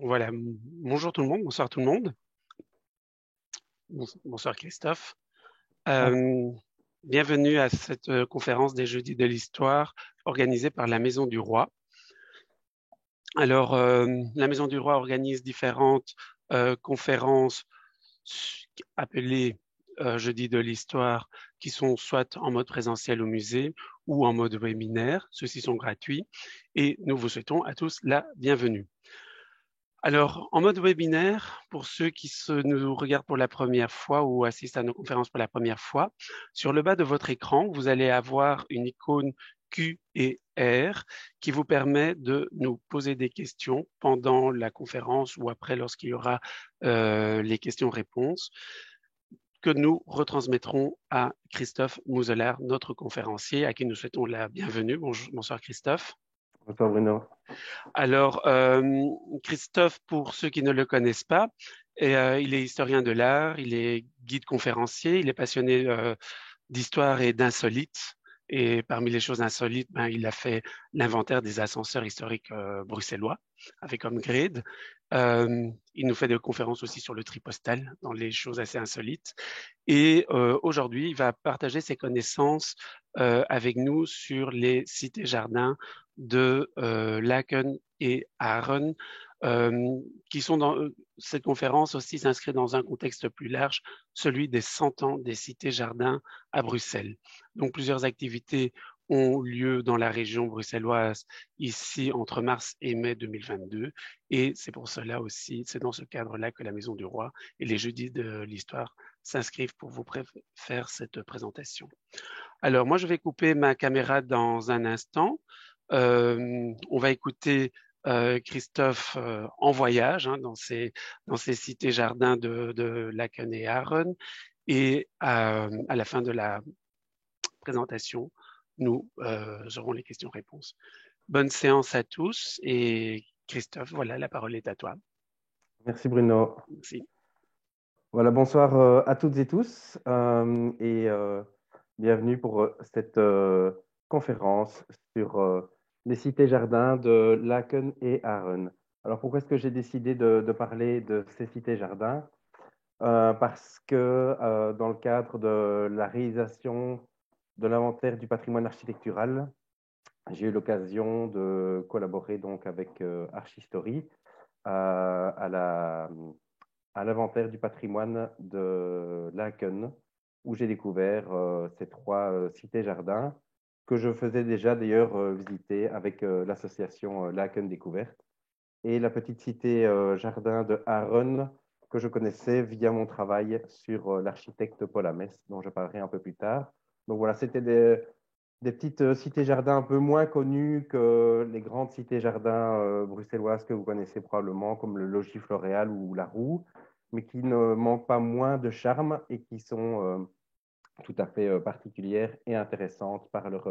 Voilà, bonjour tout le monde, bonsoir tout le monde. Bonsoir Christophe. Euh, Bienvenue à cette conférence des Jeudis de l'Histoire organisée par la Maison du Roi. Alors, la Maison du Roi organise différentes conférences appelées Jeudis de l'Histoire qui sont soit en mode présentiel au musée ou en mode webinaire. Ceux-ci sont gratuits et nous vous souhaitons à tous la bienvenue. Alors, en mode webinaire, pour ceux qui nous regardent pour la première fois ou assistent à nos conférences pour la première fois, sur le bas de votre écran, vous allez avoir une icône Q et R qui vous permet de nous poser des questions pendant la conférence ou après lorsqu'il y aura les questions-réponses que nous retransmettrons à Christophe Mouselard, notre conférencier, à qui nous souhaitons la bienvenue. Bonsoir Christophe. Bonsoir Bruno. Alors, Christophe, pour ceux qui ne le connaissent pas, il est historien de l'art, il est guide conférencier, il est passionné d'histoire et d'insolites. Et parmi les choses insolites, il a fait l'inventaire des ascenseurs historiques bruxellois avec comme grade. Il nous fait des conférences aussi sur le tri postal, dans les choses assez insolites. Et aujourd'hui, il va partager ses connaissances avec nous sur les cités-jardins de Laken et Aaron, qui sont dans cette conférence aussi s'inscrit dans un contexte plus large, celui des 100 ans des cités-jardins à Bruxelles. Donc plusieurs activités ont lieu dans la région bruxelloise ici entre mars et mai 2022 et c'est pour cela aussi, c'est dans ce cadre-là que la Maison du Roi et les Jeudis de l'Histoire s'inscrivent pour vous faire cette présentation. Alors, moi, je vais couper ma caméra dans un instant. On va écouter Christophe en voyage dans ces cités-jardins de Laken et Aaron. Et à la fin de la présentation, nous aurons les questions-réponses. Bonne séance à tous. Et Christophe, voilà, la parole est à toi. Merci Bruno. Merci. Voilà, bonsoir à toutes et tous et bienvenue pour cette conférence sur les cités-jardins de Laken et Aaron. Alors pourquoi est-ce que j'ai décidé de parler de ces cités-jardins? Parce que dans le cadre de la réalisation de l'inventaire du patrimoine architectural, j'ai eu l'occasion de collaborer donc avec Archistory à à l'inventaire du patrimoine de Laken, où j'ai découvert ces trois cités-jardins que je faisais déjà d'ailleurs visiter avec l'association Laken Découverte et la petite cité jardin de Aaron que je connaissais via mon travail sur l'architecte Paul Hamès, dont je parlerai un peu plus tard. Donc voilà, c'était des petites cités-jardins un peu moins connues que les grandes cités-jardins bruxelloises que vous connaissez probablement, comme le Logis Floréal ou la Roue, mais qui ne manquent pas moins de charme et qui sont tout à fait particulières et intéressantes par leur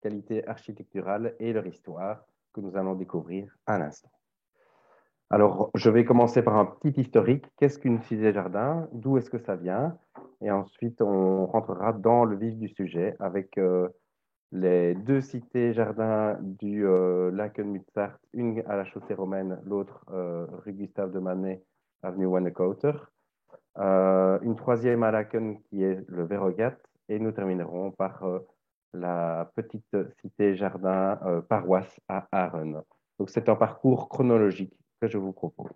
qualité architecturale et leur histoire que nous allons découvrir à l'instant. Alors, je vais commencer par un petit historique. Qu'est-ce qu'une cité-jardin? D'où est-ce que ça vient? Et ensuite, on rentrera dans le vif du sujet avec les deux cités-jardins du Laken-Mutzart, une à la chaussée romaine, l'autre rue Gustave de Manet, avenue Wannecoter. Une troisième à Laken qui est le Verrogat. Et nous terminerons par la petite cité-jardin paroisse à Aaron. Donc c'est un parcours chronologique que je vous propose.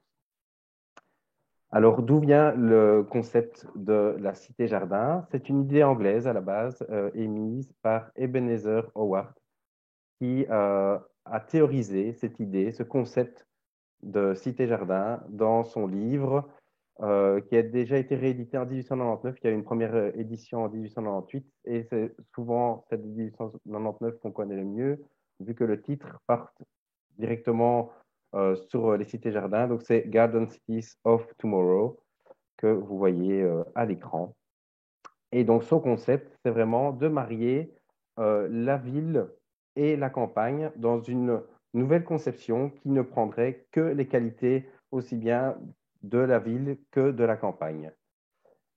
Alors, d'où vient le concept de la cité-jardin? C'est une idée anglaise à la base, émise par Ebenezer Howard, qui a théorisé cette idée, ce concept de cité-jardin dans son livre qui a déjà été réédité en 1899. Il y a eu une première édition en 1898 et c'est souvent cette 1899 qu'on connaît le mieux, vu que le titre part directement sur les cités-jardins. Donc, c'est Garden Cities of Tomorrow que vous voyez à l'écran. Et donc, son concept, c'est vraiment de marier la ville et la campagne dans une nouvelle conception qui ne prendrait que les qualités aussi bien de la ville que de la campagne.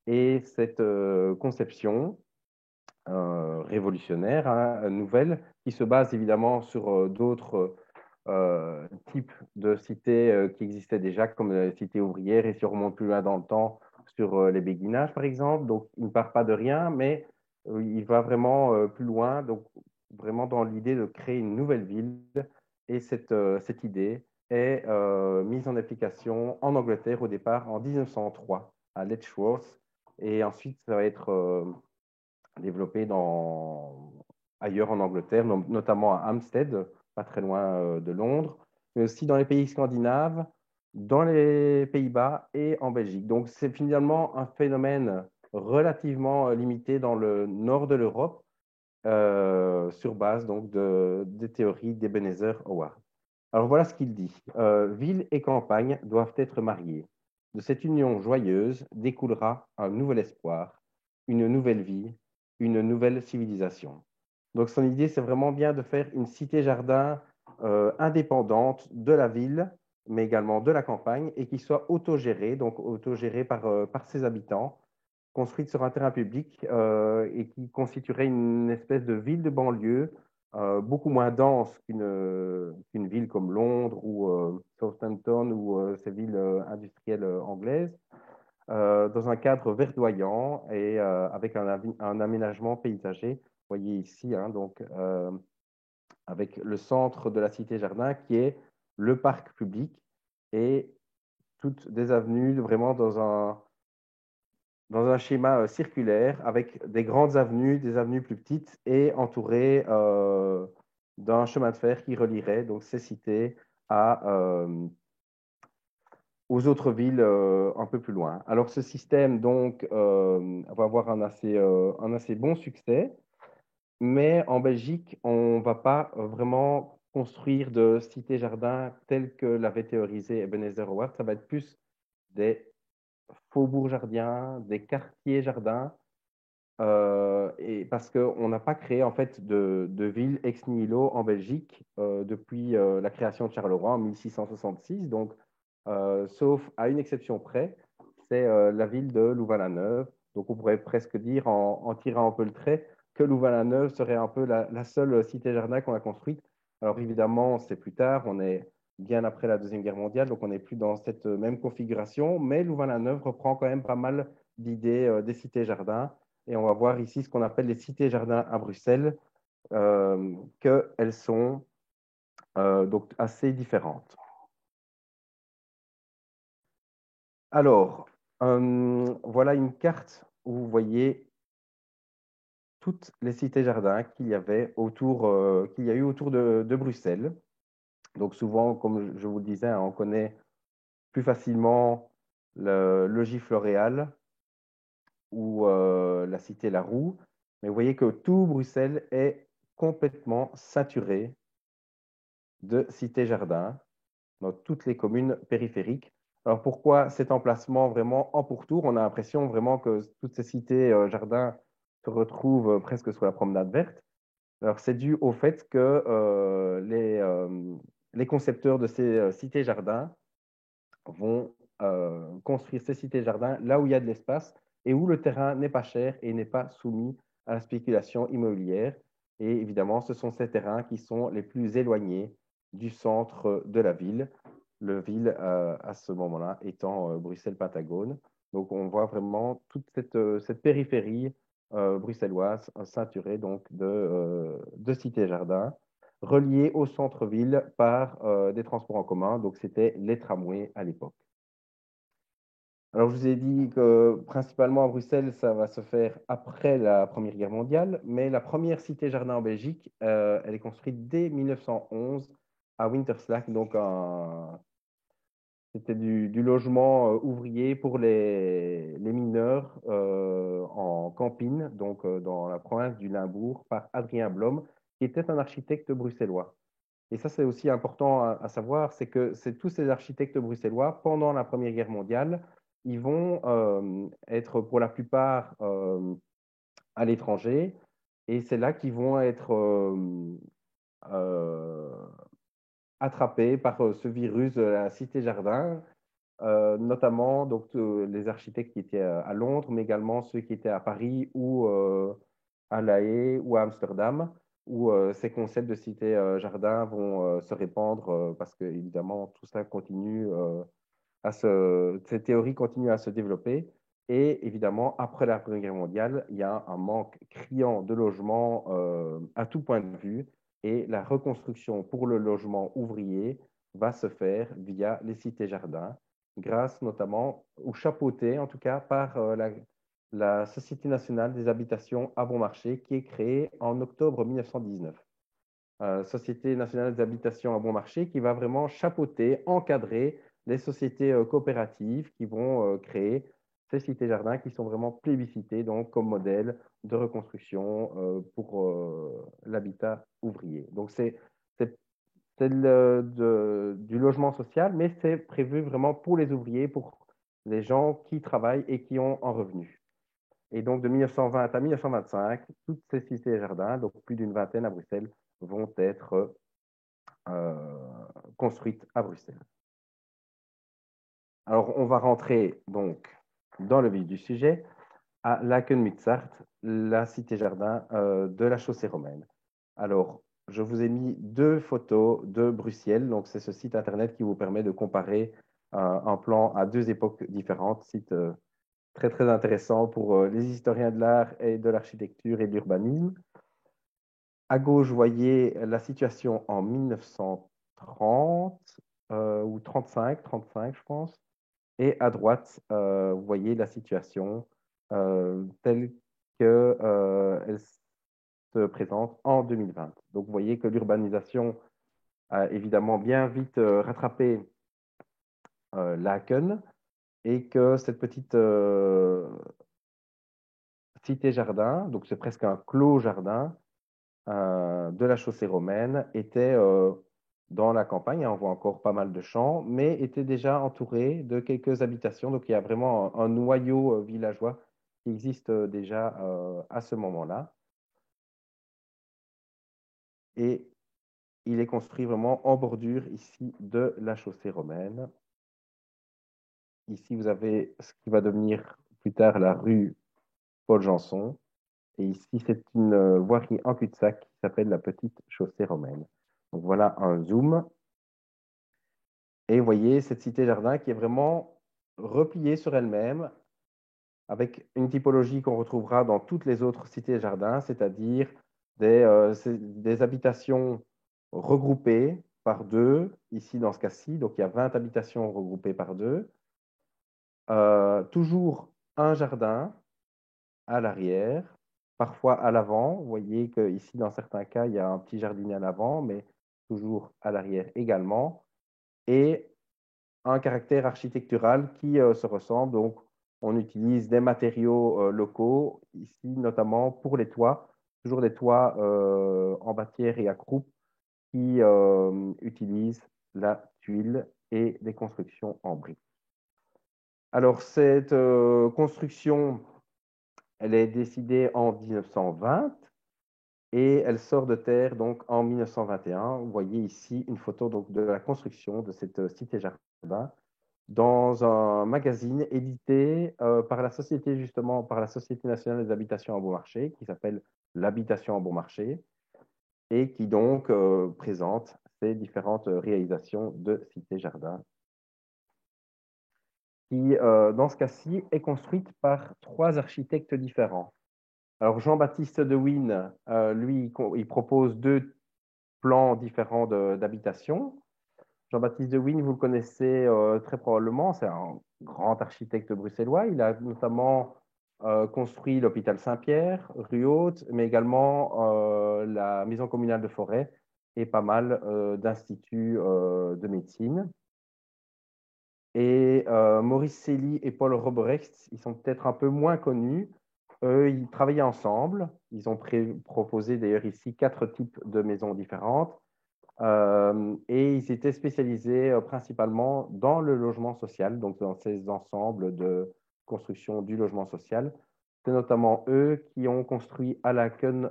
Et cette conception révolutionnaire, hein, nouvelle, qui se base évidemment sur d'autres types de cités qui existaient déjà, comme les cités ouvrières, et si on remonte plus loin dans le temps, sur les béguinages, par exemple. Donc, il ne part pas de rien, mais il va vraiment plus loin, donc vraiment dans l'idée de créer une nouvelle ville. Et cette idée est mise en application en Angleterre au départ en 1903 à Letchworth. Et ensuite, ça va être développé ailleurs en Angleterre, notamment à Hampstead, pas très loin de Londres, mais aussi dans les pays scandinaves, dans les Pays-Bas et en Belgique. Donc c'est finalement un phénomène relativement limité dans le nord de l'Europe, sur base donc des théories d'Ebenezer Howard. Alors voilà ce qu'il dit. Ville et campagne doivent être mariées. De cette union joyeuse découlera un nouvel espoir, une nouvelle vie, une nouvelle civilisation. Donc son idée, c'est vraiment bien de faire une cité-jardin indépendante de la ville, mais également de la campagne, et qui soit autogérée, donc autogérée par ses habitants, construite sur un terrain public et qui constituerait une espèce de ville de banlieue beaucoup moins dense qu'une ville comme Londres ou Southampton ou ces villes industrielles anglaises, dans un cadre verdoyant et avec un aménagement paysager. Vous voyez ici, hein, donc, avec le centre de la cité-jardin qui est le parc public et toutes des avenues vraiment dans un schéma circulaire avec des grandes avenues, des avenues plus petites et entourées d'un chemin de fer qui relierait donc ces cités aux autres villes un peu plus loin. Alors ce système donc va avoir un assez bon succès, mais en Belgique, on ne va pas vraiment construire de cités-jardins telles que l'avait théorisé Ebenezer Howard. Ça va être plus des faubourgs jardins, des quartiers jardins, et parce qu'on n'a pas créé en fait de ville ex nihilo en Belgique depuis la création de Charleroi en 1666. Donc, sauf à une exception près, c'est la ville de Louvain-la-Neuve. Donc, on pourrait presque dire, en tirant un peu le trait, que Louvain-la-Neuve serait un peu la seule cité-jardin qu'on a construite. Alors, évidemment, c'est plus tard, on est bien après la Deuxième Guerre mondiale, donc on n'est plus dans cette même configuration, mais Louvain-la-Neuve reprend quand même pas mal d'idées des cités-jardins. Et on va voir ici ce qu'on appelle les cités-jardins à Bruxelles, qu'elles sont donc assez différentes. Alors, voilà une carte où vous voyez toutes les cités-jardins qu'il y avait qu'il y a eu autour de Bruxelles. Donc souvent, comme je vous le disais, hein, on connaît plus facilement le logis Floréal ou la cité La Roue. Mais vous voyez que tout Bruxelles est complètement saturé de cités-jardins dans toutes les communes périphériques. Alors pourquoi cet emplacement vraiment en pourtour? On a l'impression vraiment que toutes ces cités-jardins se retrouvent presque sur la promenade verte. Alors c'est dû au fait que les concepteurs de ces cités-jardins vont construire ces cités-jardins là où il y a de l'espace et où le terrain n'est pas cher et n'est pas soumis à la spéculation immobilière. Et évidemment, ce sont ces terrains qui sont les plus éloignés du centre de la ville, le ville à ce moment-là étant Bruxelles-Pentagone. Donc on voit vraiment toute cette périphérie bruxelloise ceinturée donc de cités-jardins reliés au centre-ville par des transports en commun. Donc c'était les tramways à l'époque. Alors, je vous ai dit que principalement à Bruxelles, ça va se faire après la Première Guerre mondiale, mais la première cité-jardin en Belgique, elle est construite dès 1911 à Winterslag. Donc, c'était du logement ouvrier pour les mineurs en Campine, donc dans la province du Limbourg, par Adrien Blom, qui était un architecte bruxellois. Et ça, c'est aussi important à savoir, c'est que c'est tous ces architectes bruxellois, pendant la Première Guerre mondiale, ils vont être pour la plupart à l'étranger, et c'est là qu'ils vont être euh, attrapés par ce virus de la Cité-Jardin, notamment donc, les architectes qui étaient à Londres, mais également ceux qui étaient à Paris ou à La Haye ou à Amsterdam, où ces concepts de cité-jardin vont se répandre parce que, évidemment, tout ça continue ces théories continuent à se développer. Et évidemment, après la Première Guerre mondiale, il y a un manque criant de logements à tout point de vue. Et la reconstruction pour le logement ouvrier va se faire via les cités-jardins, grâce notamment, ou chapeautée en tout cas, par la Société nationale des habitations à bon marché, qui est créée en octobre 1919. Société nationale des habitations à bon marché, qui va vraiment chapeauter, encadrer les sociétés coopératives qui vont créer ces cités-jardins qui sont vraiment plébiscités donc, comme modèle de reconstruction pour l'habitat ouvrier. Donc, du logement social, mais c'est prévu vraiment pour les ouvriers, pour les gens qui travaillent et qui ont un revenu. Et donc, de 1920 à 1925, toutes ces cités-jardins, donc plus d'une vingtaine à Bruxelles, vont être construites à Bruxelles. Alors, on va rentrer donc dans le vif du sujet à Laken-Muzart, la cité-jardin de la chaussée romaine. Alors, je vous ai mis deux photos de Bruxelles. Donc, c'est ce site internet qui vous permet de comparer un plan à deux époques différentes. Site très, très intéressant pour les historiens de l'art et de l'architecture et de l'urbanisme. À gauche, vous voyez la situation en 1930 ou 35, je pense. Et à droite, vous voyez la situation telle qu'elle se présente en 2020. Donc, vous voyez que l'urbanisation a évidemment bien vite rattrapé Laken et que cette petite cité-jardin, donc c'est presque un clos jardin de la chaussée romaine, était dans la campagne, hein, on voit encore pas mal de champs, mais était déjà entouré de quelques habitations. Donc il y a vraiment un noyau villageois qui existe déjà à ce moment-là. Et il est construit vraiment en bordure ici de la chaussée romaine. Ici, vous avez ce qui va devenir plus tard la rue Paul Janson. Et ici, c'est une voirie en cul-de-sac qui s'appelle la petite chaussée romaine. Donc voilà un zoom. Et vous voyez cette cité-jardin qui est vraiment repliée sur elle-même, avec une typologie qu'on retrouvera dans toutes les autres cités-jardins, c'est-à-dire des habitations regroupées par deux, ici dans ce cas-ci, donc il y a 20 habitations regroupées par deux. Toujours un jardin à l'arrière, parfois à l'avant. Vous voyez qu'ici, dans certains cas, il y a un petit jardinet à l'avant, mais toujours à l'arrière également. Et un caractère architectural qui se ressemble. Donc, on utilise des matériaux locaux, ici notamment pour les toits, toujours des toits en bâtière et à croupe qui utilisent la tuile et des constructions en briques. Alors, cette construction, elle est décidée en 1920 et elle sort de terre donc en 1921. Vous voyez ici une photo donc, de la construction de cette cité-jardin dans un magazine édité par la société, justement, par la Société nationale des habitations à bon marché, qui s'appelle l'Habitation à bon marché, et qui donc présente ces différentes réalisations de cité-jardin, qui, dans ce cas-ci, est construite par trois architectes différents. Alors, Jean-Baptiste de Wynne, lui, il propose deux plans différents d'habitation. Jean-Baptiste de Wynne, vous le connaissez très probablement, c'est un grand architecte bruxellois. Il a notamment construit l'hôpital Saint-Pierre, rue Haute, mais également la maison communale de Forêt et pas mal d'instituts de médecine. Et Maurice Célie et Paul Roberecht, ils sont peut-être un peu moins connus. Eux, ils travaillaient ensemble. Ils ont proposé d'ailleurs ici 4 types de maisons différentes. Et ils étaient spécialisés principalement dans le logement social, donc dans ces ensembles de construction du logement social. C'est notamment eux qui ont construit à Laken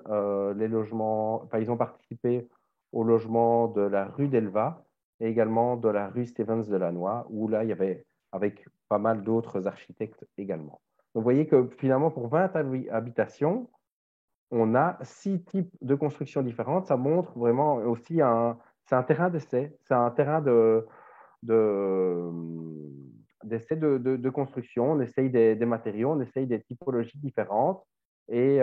les logements, enfin, ils ont participé au logement de la rue d'Elva et également de la rue Stevens de Lannoy, où là, il y avait avec pas mal d'autres architectes également. Donc, vous voyez que finalement, pour 20 habitations, on a 6 types de constructions différentes. Ça montre vraiment aussi c'est un terrain d'essai, c'est un terrain d'essai de construction. On essaye des matériaux, on essaye des typologies différentes. Et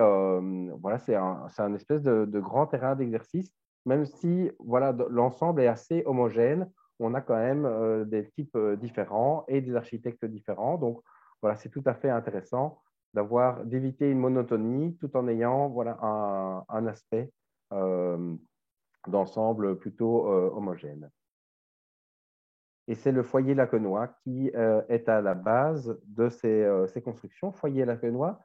voilà, c'est un espèce de grand terrain d'exercice, même si voilà, l'ensemble est assez homogène. On a quand même des types différents et des architectes différents. Donc, voilà, c'est tout à fait intéressant d'éviter une monotonie tout en ayant voilà, un aspect d'ensemble plutôt homogène. Et c'est le foyer Lacquenois qui est à la base de ces constructions. Foyer Lacquenois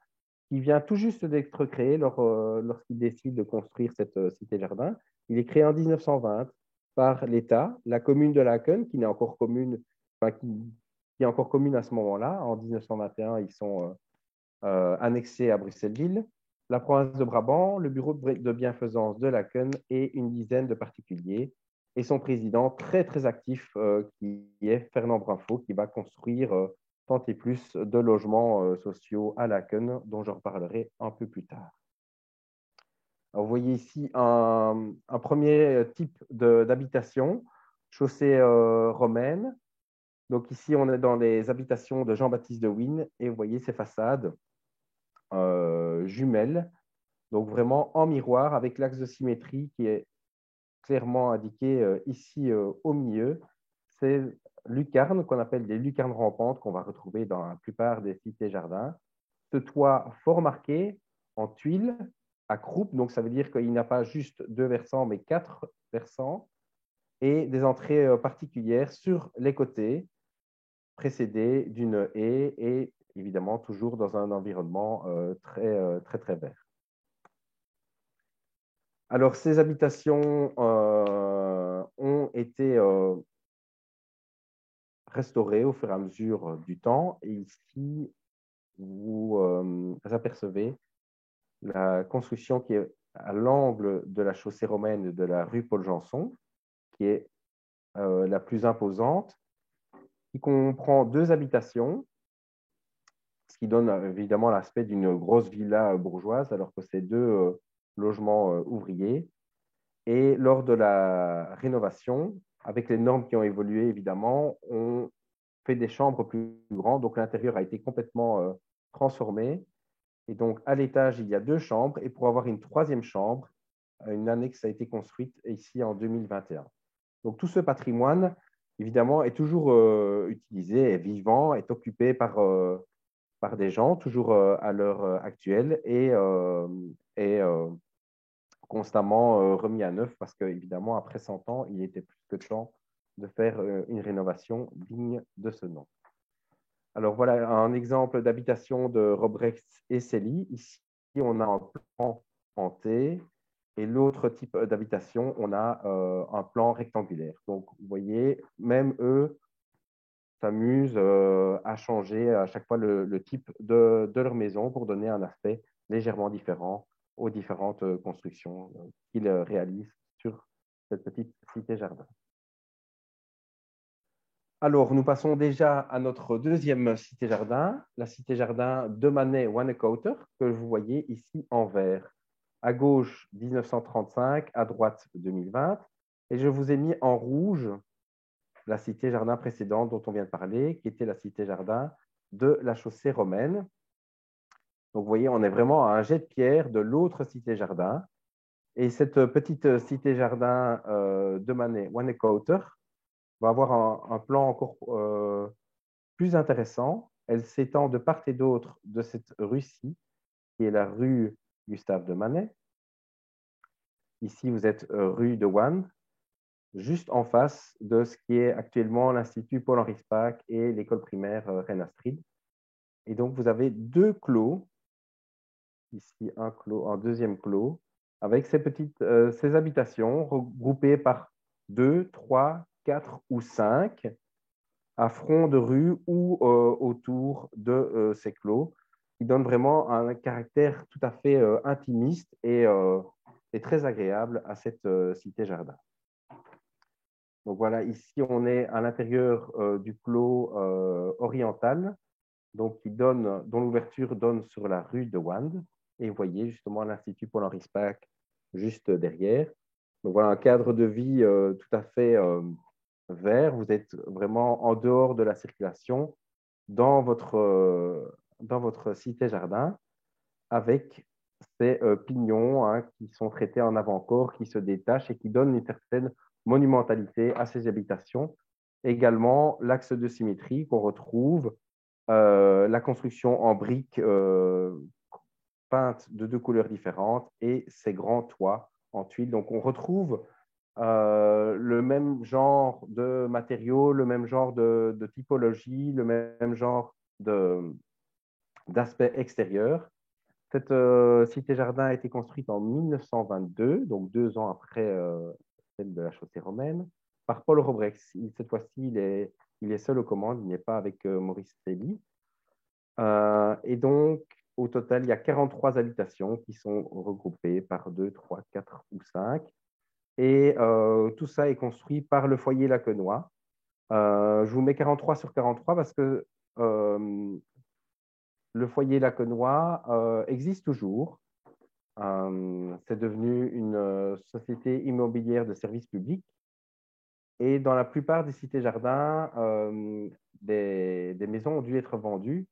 qui vient tout juste d'être créé lorsqu'il décide de construire cette cité-jardin. Il est créé en 1920 par l'État, la commune de Laken, qui n'est encore commune, enfin, qui est encore commune à ce moment-là. En 1921, ils sont annexés à Bruxelles-Ville, la province de Brabant, le bureau de bienfaisance de Laken et une dizaine de particuliers. Et son président très, très actif, qui est Fernand Brinfo, qui va construire tant et plus de logements sociaux à Laken, dont je reparlerai un peu plus tard. Alors, vous voyez ici un premier type d'habitation, chaussée romaine. Donc ici, on est dans les habitations de Jean-Baptiste de Wynne et vous voyez ces façades jumelles, donc vraiment en miroir avec l'axe de symétrie qui est clairement indiqué ici au milieu. C'est lucarnes qu'on appelle des lucarnes rampantes qu'on va retrouver dans la plupart des cités-jardins. Ce toit fort marqué en tuiles à croupe, donc ça veut dire qu'il n'a pas juste 2 versants mais 4 versants et des entrées particulières sur les côtés précédées d'une haie et évidemment toujours dans un environnement très vert. Alors, ces habitations ont été restaurées au fur et à mesure du temps. Et ici, vous apercevez la construction qui est à l'angle de la chaussée romaine de la rue Paul-Janson, qui est la plus imposante, qui comprend 2 habitations, ce qui donne évidemment l'aspect d'une grosse villa bourgeoise, alors que c'est 2 logements ouvriers. Et lors de la rénovation, avec les normes qui ont évolué, évidemment, on fait des chambres plus grandes. Donc, l'intérieur a été complètement transformé. Et donc, à l'étage, il y a 2 chambres. Et pour avoir une 3e chambre, une annexe a été construite ici en 2021. Donc, tout ce patrimoine, évidemment, est toujours utilisé, est vivant, est occupé par des gens, toujours à l'heure actuelle, et constamment remis à neuf parce qu'évidemment, après 100 ans, il était plus que temps de faire une rénovation digne de ce nom. Alors voilà un exemple d'habitation de Robrecht et Célie. Ici, on a un plan en T et l'autre type d'habitation, on a un plan rectangulaire. Donc, vous voyez, même eux s'amusent à changer à chaque fois le type de leur maison pour donner un aspect légèrement différent aux différentes constructions qu'ils réalisent sur cette petite cité-jardin. Alors, nous passons déjà à notre deuxième cité-jardin, la cité-jardin de Manet-Wanekouter, que vous voyez ici en vert. À gauche, 1935, à droite, 2020. Et je vous ai mis en rouge la cité-jardin précédente dont on vient de parler, qui était la cité-jardin de la chaussée romaine. Donc, vous voyez, on est vraiment à un jet de pierre de l'autre cité-jardin. Et cette petite cité-jardin de Manet-Wanekouter va avoir un plan encore plus intéressant. Elle s'étend de part et d'autre de cette rue-ci, qui est la rue Gustave de Manet. Ici, vous êtes rue de Wanne, juste en face de ce qui est actuellement l'Institut Paul-Henri Spaak et l'école primaire Reine Astrid. Et donc, vous avez 2 clos, ici un clos, un deuxième clos, avec ces habitations regroupées par 2, 3, 4 ou 5 à front de rue ou autour de ces clos, qui donne vraiment un caractère tout à fait intimiste et très agréable à cette cité-jardin. Donc voilà, ici on est à l'intérieur du clos oriental, donc dont l'ouverture donne sur la rue de Wande. Et vous voyez justement l'Institut Paul-Henri Spaak juste derrière. Donc voilà un cadre de vie tout à fait vert. Vous êtes vraiment en dehors de la circulation dans votre cité-jardin avec ces pignons hein, qui sont traités en avant-corps, qui se détachent et qui donnent une certaine monumentalité à ces habitations. Également, l'axe de symétrie qu'on retrouve, la construction en briques peintes de deux couleurs différentes et ces grands toits en tuiles. Donc, on retrouve le même genre de matériaux, le même genre de typologie, le même genre d'aspect extérieur. Cette cité-jardin a été construite en 1922, donc 2 ans après celle de la chaussée romaine, par Paul Robrex. Cette fois-ci, il est seul aux commandes, il n'est pas avec Maurice Célie. Et donc, au total, il y a 43 habitations qui sont regroupées par 2, 3, 4 ou 5. Et tout ça est construit par le foyer Lacquenois. Je vous mets 43 sur 43 parce que le foyer Lacquenois existe toujours. C'est devenu une société immobilière de service public. Et dans la plupart des cités-jardins, des maisons ont dû être vendues.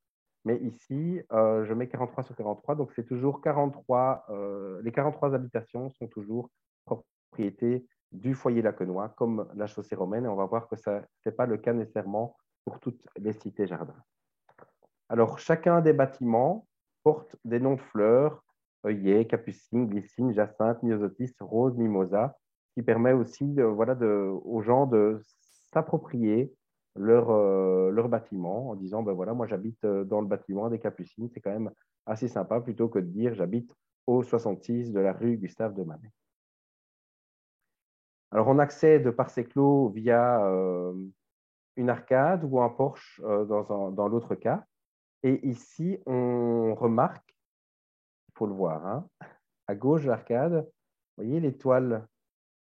Mais ici, je mets 43 sur 43. Donc, c'est toujours 43. Les 43 habitations sont toujours propriété du foyer Lacquenois, comme la chaussée romaine. Et on va voir que ce n'est pas le cas nécessairement pour toutes les cités-jardins. Alors, chacun des bâtiments porte des noms de fleurs, œillet, capucine, glycine, jacinthe, myosotis, rose, mimosa, qui permet aussi aux gens de s'approprier leur bâtiment en disant, ben voilà, moi j'habite dans le bâtiment des Capucines, c'est quand même assez sympa plutôt que de dire j'habite au 66 de la rue Gustave de Manet. Alors on accède par ces clos via une arcade ou un porche dans l'autre cas. Et ici, on remarque, il faut le voir, hein, à gauche de l'arcade, vous voyez l'étoile,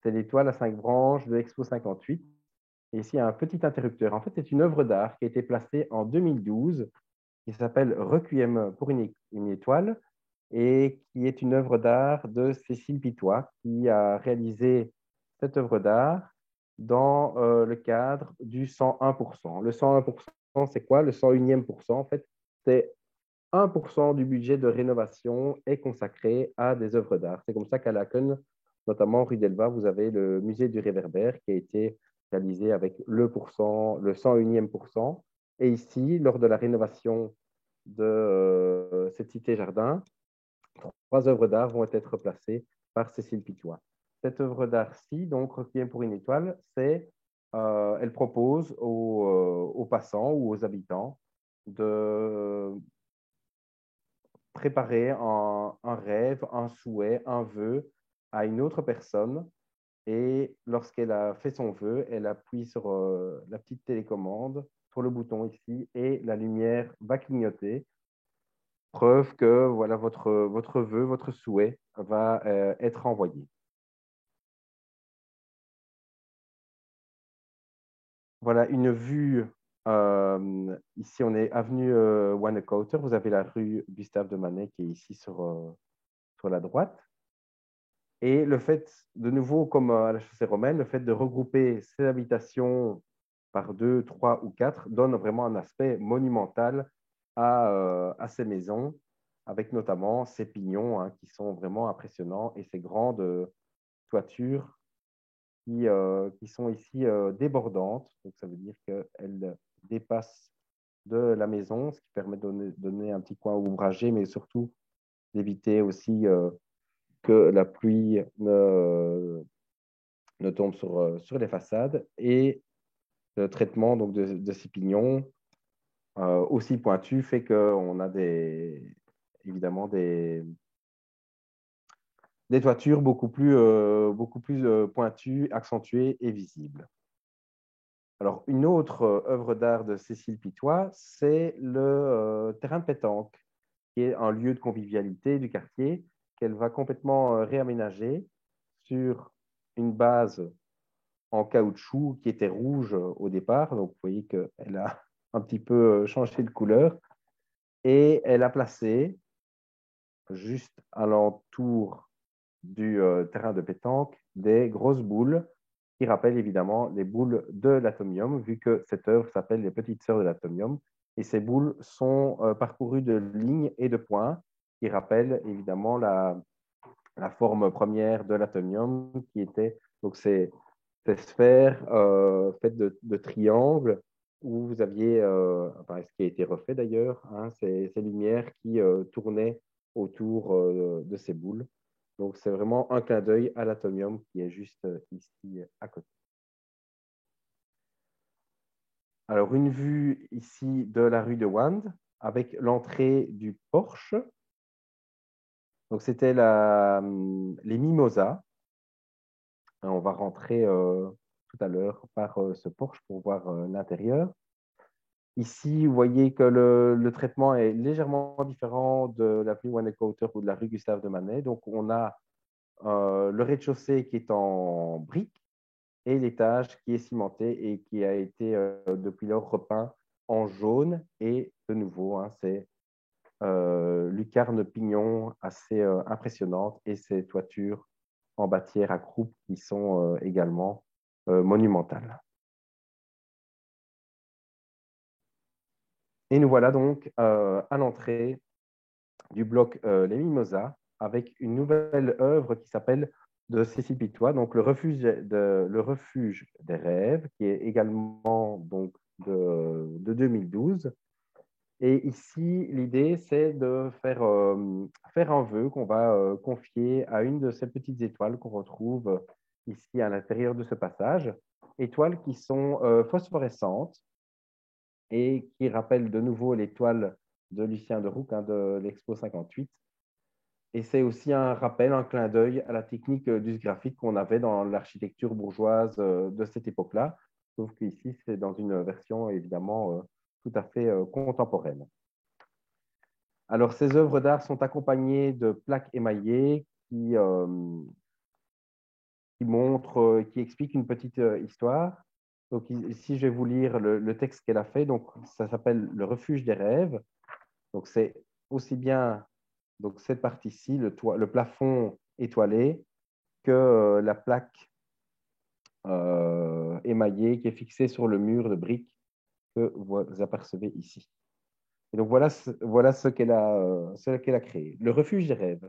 c'est l'étoile à 5 branches de l'Expo 58. Et ici, il y a un petit interrupteur. En fait, c'est une œuvre d'art qui a été placée en 2012, qui s'appelle Requiem pour une étoile, et qui est une œuvre d'art de Cécile Pitois, qui a réalisé cette œuvre d'art dans le cadre du 101%. Le 101%, c'est quoi? Le 101e pourcent, en fait, c'est 1% du budget de rénovation est consacré à des œuvres d'art. C'est comme ça qu'à Laken, notamment rue d'Elba, vous avez le musée du réverbère qui a été réalisé avec le 101e pourcent. Et ici, lors de la rénovation de cette cité-jardin, 3 œuvres d'art vont être placées par Cécile Pitois. Cette œuvre d'art-ci, donc Requiem pour une étoile, elle propose aux passants ou aux habitants de préparer un rêve, un souhait, un vœu à une autre personne. Et lorsqu'elle a fait son vœu, elle appuie sur la petite télécommande, sur le bouton ici, et la lumière va clignoter. Preuve que voilà, votre vœu, votre souhait va être envoyé. Voilà une vue. Ici, on est avenue Wannecoter. Vous avez la rue Gustave de Manet qui est ici sur la droite. Et le fait, de nouveau, comme à la chaussée romaine, le fait de regrouper ces habitations par 2, 3 ou 4 donne vraiment un aspect monumental à ces maisons, avec notamment ces pignons hein, qui sont vraiment impressionnants et ces grandes toitures qui sont ici débordantes. Donc, ça veut dire qu'elles dépassent de la maison, ce qui permet de donner un petit coin ouvragé, mais surtout d'éviter aussi que la pluie ne tombe sur les façades. Et le traitement donc, de ces pignons aussi pointus fait qu'on a évidemment des toitures beaucoup plus pointues, accentuées et visibles. Alors, une autre œuvre d'art de Cécile Pitois, c'est le terrain de pétanque, qui est un lieu de convivialité du quartier qu'elle va complètement réaménager sur une base en caoutchouc qui était rouge au départ. Donc, vous voyez qu'elle a un petit peu changé de couleur. Et elle a placé juste alentour du terrain de pétanque, des grosses boules qui rappellent évidemment les boules de l'atomium, vu que cette œuvre s'appelle Les Petites Sœurs de l'atomium. Et ces boules sont parcourues de lignes et de points qui rappellent évidemment la forme première de l'atomium, qui était donc ces sphères faites de triangles où vous aviez, enfin, ce qui a été refait d'ailleurs, hein, ces lumières qui tournaient autour de ces boules. Donc, c'est vraiment un clin d'œil à l'atomium qui est juste ici à côté. Alors, une vue ici de la rue de Wand avec l'entrée du porche. Donc, c'était les mimosas. On va rentrer tout à l'heure par ce porche pour voir l'intérieur. Ici, vous voyez que le traitement est légèrement différent de l'avenue Wannecoter ou de la rue Gustave de Manet. Donc, on a le rez-de-chaussée qui est en briques et l'étage qui est cimenté et qui a été depuis lors repeint en jaune. Et de nouveau, hein, c'est lucarne pignon assez impressionnante et ces toitures en bâtière à croupe qui sont également monumentales. Et nous voilà donc à l'entrée du bloc Les Mimosas avec une nouvelle œuvre qui s'appelle de Cécile Pitois, donc le refuge des rêves, qui est également donc de 2012. Et ici, l'idée, c'est de faire un vœu qu'on va confier à une de ces petites étoiles qu'on retrouve ici à l'intérieur de ce passage. Étoiles qui sont phosphorescentes et qui rappellent de nouveau l'étoile de Lucien de Rouc, hein, de l'Expo 58. Et c'est aussi un rappel, un clin d'œil à la technique du graphique qu'on avait dans l'architecture bourgeoise de cette époque-là, sauf qu'ici, c'est dans une version évidemment tout à fait contemporaine. Alors, ces œuvres d'art sont accompagnées de plaques émaillées qui expliquent une petite histoire. Donc, ici, je vais vous lire le texte qu'elle a fait. Donc, ça s'appelle Le refuge des rêves. Donc, c'est aussi bien donc, cette partie-ci, le plafond étoilé, que la plaque émaillée qui est fixée sur le mur de briques que vous apercevez ici. Et donc, voilà ce qu'elle a créé. Le refuge des rêves.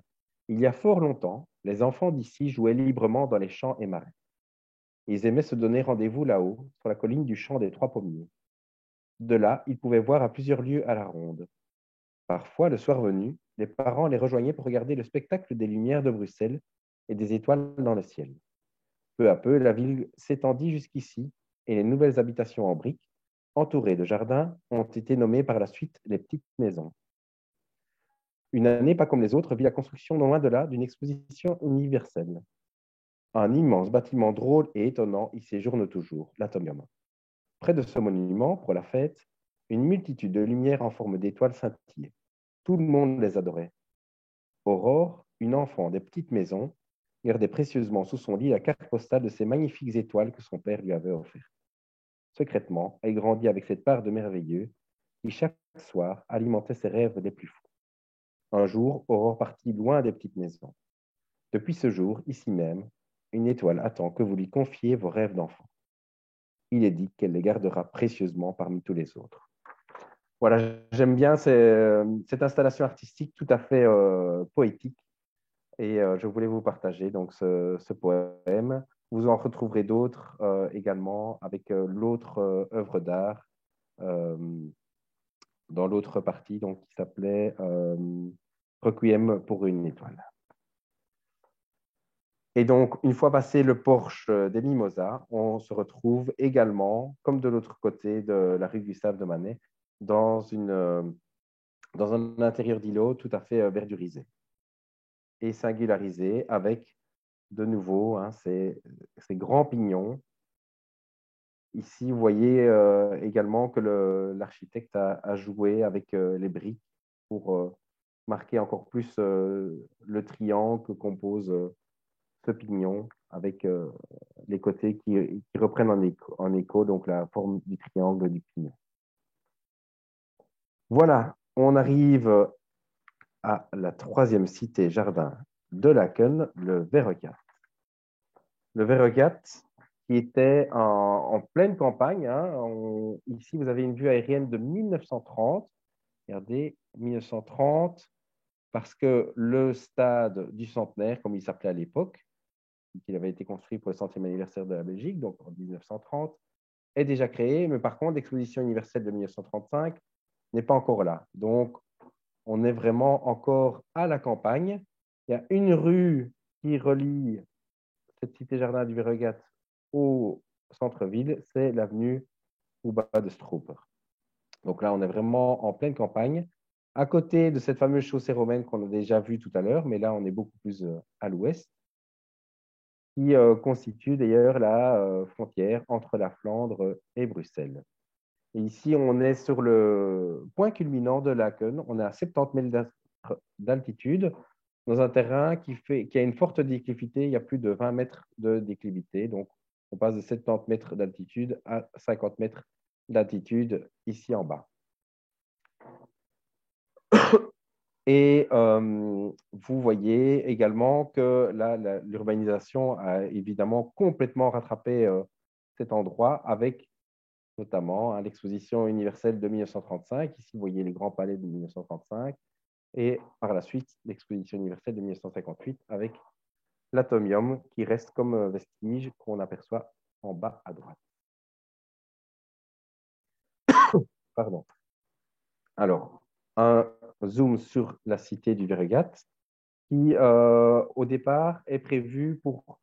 Il y a fort longtemps, les enfants d'ici jouaient librement dans les champs et marais. Ils aimaient se donner rendez-vous là-haut, sur la colline du champ des Trois Pommiers. De là, ils pouvaient voir à plusieurs lieues à la ronde. Parfois, le soir venu, les parents les rejoignaient pour regarder le spectacle des lumières de Bruxelles et des étoiles dans le ciel. Peu à peu, la ville s'étendit jusqu'ici et les nouvelles habitations en briques, entourées de jardins, ont été nommées par la suite les petites maisons. Une année pas comme les autres vit la construction non loin de là d'une exposition universelle. Un immense bâtiment drôle et étonnant y séjourne toujours, l'Atomium. Près de ce monument, pour la fête, une multitude de lumières en forme d'étoiles scintillaient. Tout le monde les adorait. Aurore, une enfant des petites maisons, gardait précieusement sous son lit la carte postale de ces magnifiques étoiles que son père lui avait offertes. Secrètement, elle grandit avec cette part de merveilleux qui, chaque soir, alimentait ses rêves les plus fous. Un jour, Aurore partit loin des petites maisons. Depuis ce jour, ici même, une étoile attend que vous lui confiez vos rêves d'enfant. Il est dit qu'elle les gardera précieusement parmi tous les autres. Voilà, j'aime bien cette installation artistique tout à fait poétique et je voulais vous partager donc ce poème. Vous en retrouverez d'autres également avec l'autre œuvre d'art euh, dans l'autre partie donc, qui s'appelait Requiem pour une étoile. Et donc, une fois passé le porche des Mimosas, on se retrouve également, comme de l'autre côté de la rue Gustave de Manet, dans un intérieur d'îlot tout à fait verdurisé et singularisé avec, de nouveau, hein, ces grands pignons. Ici, vous voyez également que l'architecte a joué avec les briques pour marquer encore plus le triangle que compose ce pignon avec les côtés qui reprennent en écho donc la forme du triangle du pignon. Voilà, on arrive à la troisième cité-jardin de Laken, le Verregat. Le Verregat, qui était en pleine campagne. Ici, vous avez une vue aérienne de 1930. Regardez, 1930, parce que le stade du centenaire, comme il s'appelait à l'époque, qui avait été construit pour le centième anniversaire de la Belgique, donc en 1930, est déjà créé, mais par contre, l'exposition universelle de 1935 n'est pas encore là. Donc, on est vraiment encore à la campagne. Il y a une rue qui relie cette cité-jardin du Verregat au centre-ville, c'est l'avenue Ouba de Stroper. Donc là, on est vraiment en pleine campagne, à côté de cette fameuse chaussée romaine qu'on a déjà vue tout à l'heure, mais là, on est beaucoup plus à l'ouest, qui constitue d'ailleurs la frontière entre la Flandre et Bruxelles. Et ici, on est sur le point culminant de Laken. On est à 70 mètres d'altitude, dans un terrain qui a une forte déclivité. Il y a plus de 20 mètres de déclivité. Donc, on passe de 70 mètres d'altitude à 50 mètres d'altitude ici en bas. Et vous voyez également que l'urbanisation a évidemment complètement rattrapé cet endroit avec notamment l'exposition universelle de 1935. Ici, vous voyez les grands palais de 1935. Et par la suite, l'exposition universelle de 1958 avec l'atomium qui reste comme vestige qu'on aperçoit en bas à droite. Pardon. Alors, un zoom sur la cité du Verregat qui, au départ, est prévu pour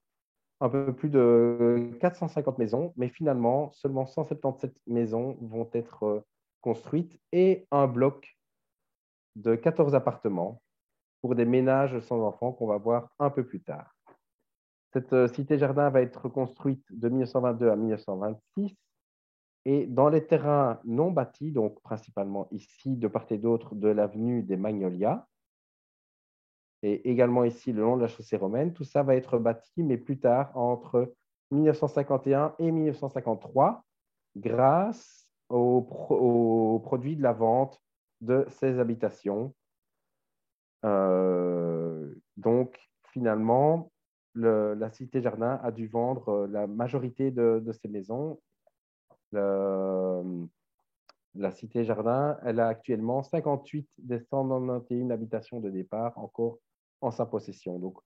un peu plus de 450 maisons, mais finalement, seulement 177 maisons vont être construites et un bloc de 14 appartements pour des ménages sans enfants qu'on va voir un peu plus tard. Cette cité-jardin va être construite de 1922 à 1926 et dans les terrains non bâtis, donc principalement ici, de part et d'autre de l'avenue des Magnolias, et également ici le long de la chaussée romaine, tout ça va être bâti, mais plus tard, entre 1951 et 1953, grâce aux produits de la vente de ces habitations. Donc, finalement, la Cité Jardin a dû vendre la majorité de ses maisons. La Cité Jardin, elle a actuellement 58 des 191 habitations de départ encore en sa possession. Donc,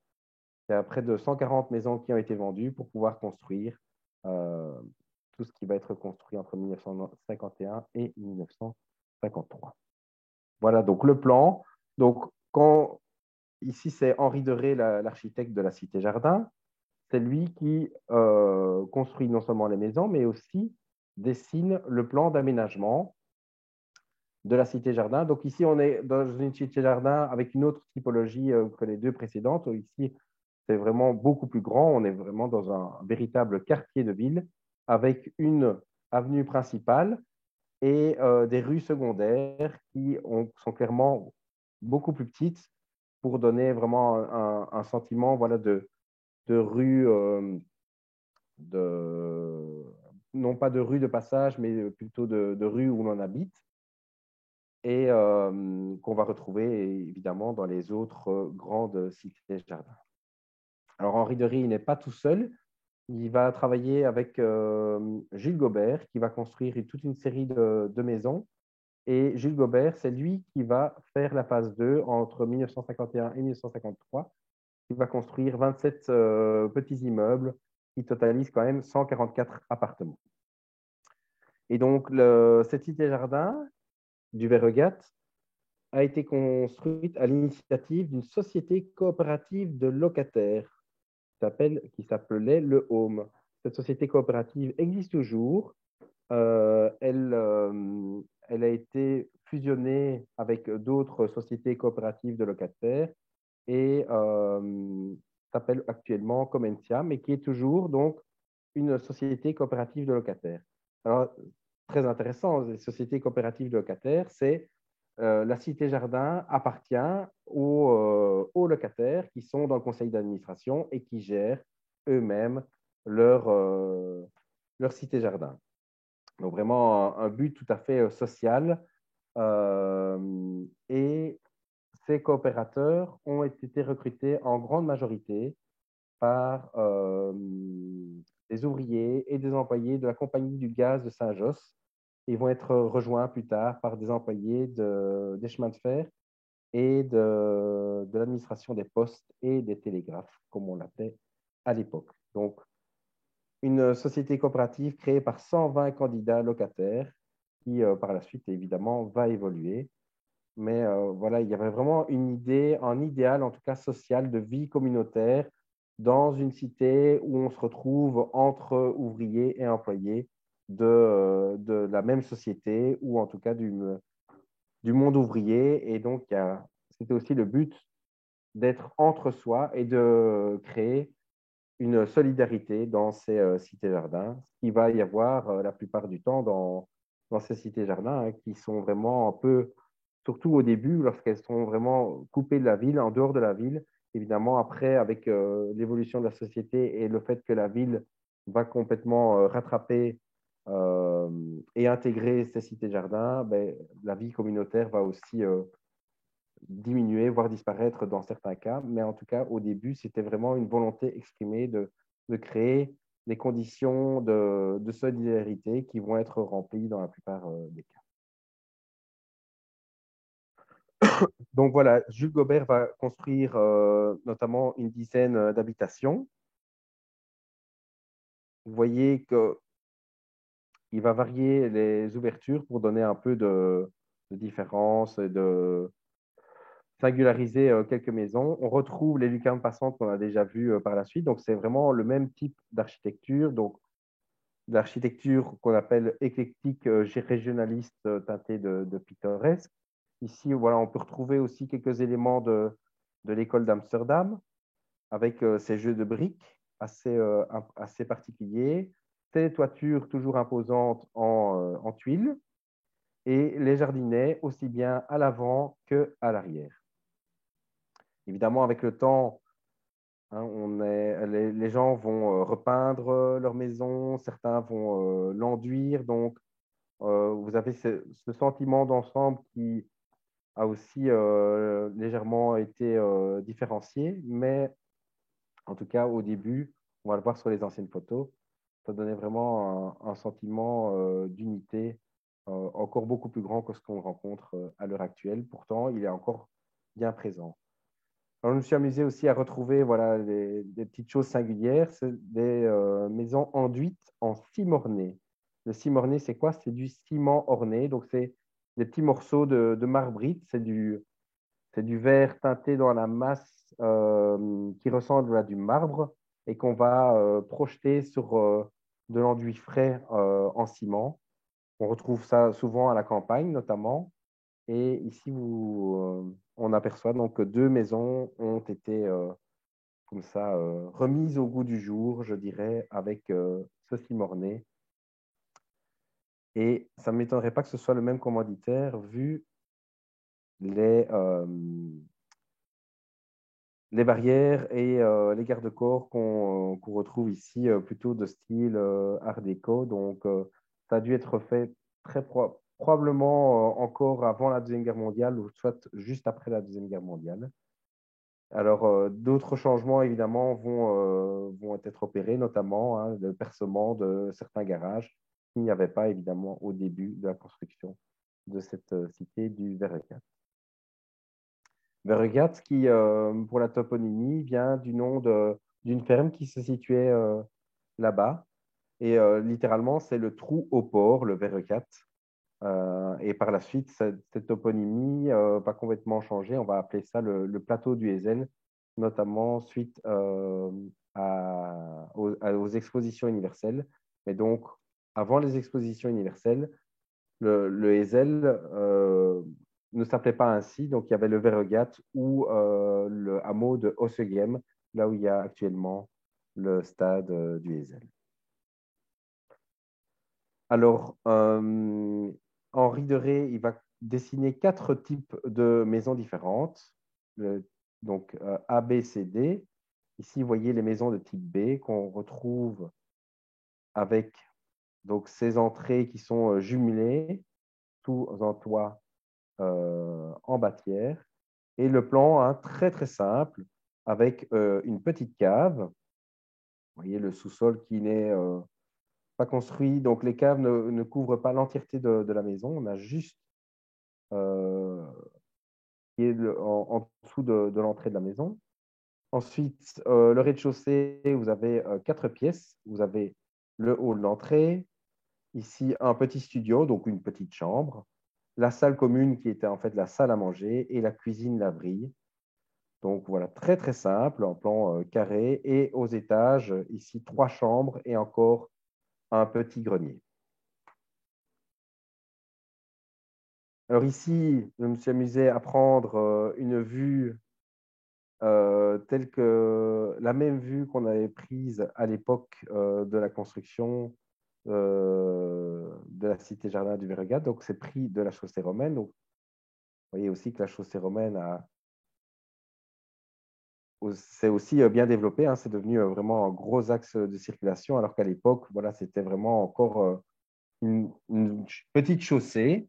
il y a près de 140 maisons qui ont été vendues pour pouvoir construire tout ce qui va être construit entre 1951 et 1953. Voilà donc le plan. Donc, ici, c'est Henri Deré, l'architecte de la Cité Jardin. C'est lui qui construit non seulement les maisons, mais aussi dessine le plan d'aménagement de la Cité Jardin. Donc ici, on est dans une Cité Jardin avec une autre typologie que les deux précédentes. Ici, c'est vraiment beaucoup plus grand. On est vraiment dans un véritable quartier de ville avec une avenue principale et des rues secondaires qui sont clairement beaucoup plus petites pour donner vraiment un sentiment voilà, de rue, non pas de rue de passage, mais plutôt de rue où l'on habite et qu'on va retrouver évidemment dans les autres grandes cités-jardins. Alors Henri Derry, il n'est pas tout seul. Il va travailler avec Jules Gobert, qui va construire toute une série de maisons. Et Jules Gobert, c'est lui qui va faire la phase 2 entre 1951 et 1953. Il va construire 27 petits immeubles qui totalisent quand même 144 appartements. Et donc, cette cité-jardin du Verregat a été construite à l'initiative d'une société coopérative de locataires qui s'appelait Le Home. Cette société coopérative existe toujours. Elle a été fusionnée avec d'autres sociétés coopératives de locataires et s'appelle actuellement Comentia, mais qui est toujours donc une société coopérative de locataires. Alors, très intéressant, les sociétés coopératives de locataires, c'est la Cité Jardin appartient aux locataires qui sont dans le conseil d'administration et qui gèrent eux-mêmes leur Cité Jardin. Donc vraiment un but tout à fait social. Et ces coopérateurs ont été recrutés en grande majorité par des ouvriers et des employés de la Compagnie du gaz de Saint-Josse. Ils vont être rejoints plus tard par des employés des chemins de fer et de l'administration des postes et des télégraphes, comme on l'appelait à l'époque. Donc, une société coopérative créée par 120 candidats locataires qui, par la suite, évidemment, va évoluer. Mais voilà, il y avait vraiment une idée, un idéal, en tout cas social, de vie communautaire dans une cité où on se retrouve entre ouvriers et employés de la même société ou en tout cas du monde ouvrier. Et donc, c'était aussi le but d'être entre soi et de créer une solidarité dans ces cités-jardins, ce qu'il va y avoir la plupart du temps dans ces cités-jardins, hein, qui sont vraiment un peu, surtout au début, lorsqu'elles sont vraiment coupées de la ville, en dehors de la ville. Évidemment, après, avec l'évolution de la société et le fait que la ville va complètement rattraper et intégrer ces cités-jardins, ben, la vie communautaire va aussi diminuer, voire disparaître dans certains cas. Mais en tout cas, au début, c'était vraiment une volonté exprimée de créer des conditions de solidarité qui vont être remplies dans la plupart des cas. Donc voilà, Jules Gobert va construire notamment une dizaine d'habitations. Vous voyez qu'il va varier les ouvertures pour donner un peu de différence, de singulariser quelques maisons. On retrouve les lucarnes passantes qu'on a déjà vues par la suite. Donc, c'est vraiment le même type d'architecture. Donc, l'architecture qu'on appelle éclectique, régionaliste, teintée de pittoresque. Ici, voilà, on peut retrouver aussi quelques éléments de l'école d'Amsterdam avec ces jeux de briques assez particuliers, ces toitures toujours imposantes en tuiles et les jardinets aussi bien à l'avant qu'à l'arrière. Évidemment, avec le temps, hein, les gens vont repeindre leur maison, certains vont l'enduire. Donc, vous avez ce sentiment d'ensemble qui a aussi légèrement été différencié. Mais en tout cas, au début, on va le voir sur les anciennes photos, ça donnait vraiment un sentiment d'unité encore beaucoup plus grand que ce qu'on rencontre à l'heure actuelle. Pourtant, il est encore bien présent. Alors, je me suis amusé aussi à retrouver voilà, des petites choses singulières. C'est des maisons enduites en cime orné. Le cime orné, c'est quoi? C'est du ciment orné. Donc, c'est des petits morceaux de marbrite. C'est du verre teinté dans la masse qui ressemble à du marbre et qu'on va projeter sur de l'enduit frais en ciment. On retrouve ça souvent à la campagne, notamment. Et ici, on aperçoit donc que deux maisons ont été comme ça remises au goût du jour, je dirais, avec ce cimorné. Et ça ne m'étonnerait pas que ce soit le même commanditaire vu les barrières et les garde-corps qu'on retrouve ici, plutôt de style art déco. Donc, ça a dû être fait probablement encore avant la Deuxième Guerre mondiale ou soit juste après la Deuxième Guerre mondiale. Alors, d'autres changements, évidemment, vont être opérés, notamment hein, le percement de certains garages qu'il n'y avait pas, évidemment, au début de la construction de cette cité du Verregat. Verregat, qui, pour la toponymie, vient du nom d'une ferme qui se situait là-bas. Et littéralement, c'est le trou au port, le Verregat. Et par la suite, cette toponymie va complètement changer. On va appeler ça le plateau du Heysel, notamment suite aux expositions universelles. Mais donc, avant les expositions universelles, le Heysel ne s'appelait pas ainsi. Donc, il y avait le Verregat ou le hameau de Hossegem, là où il y a actuellement le stade du Heysel. Alors, Henri de Ré, il va dessiner 4 types de maisons différentes. Donc, A, B, C, D. Ici, vous voyez les maisons de type B qu'on retrouve avec donc, ces entrées qui sont jumelées, sous un toit en bâtière. Et le plan, hein, très très simple, avec une petite cave. Vous voyez le sous-sol qui n'est pas construit, donc les caves ne couvrent pas l'entièreté de la maison. On a juste euh, qui est en dessous de l'entrée de la maison. Ensuite, le rez-de-chaussée, vous avez 4 pièces. Vous avez le hall d'entrée, ici un petit studio, donc une petite chambre, la salle commune qui était en fait la salle à manger et la cuisine-laverie. Donc voilà, très très simple, en plan carré. Et aux étages, ici 3 chambres et encore un petit grenier. Alors ici, je me suis amusé à prendre une vue telle que la même vue qu'on avait prise à l'époque de la construction de la cité-jardin du Verregat. Donc c'est pris de la chaussée romaine. Donc vous voyez aussi que la chaussée romaine s'est aussi bien développée, hein. C'est devenu vraiment un gros axe de circulation, alors qu'à l'époque, voilà, c'était vraiment encore une petite chaussée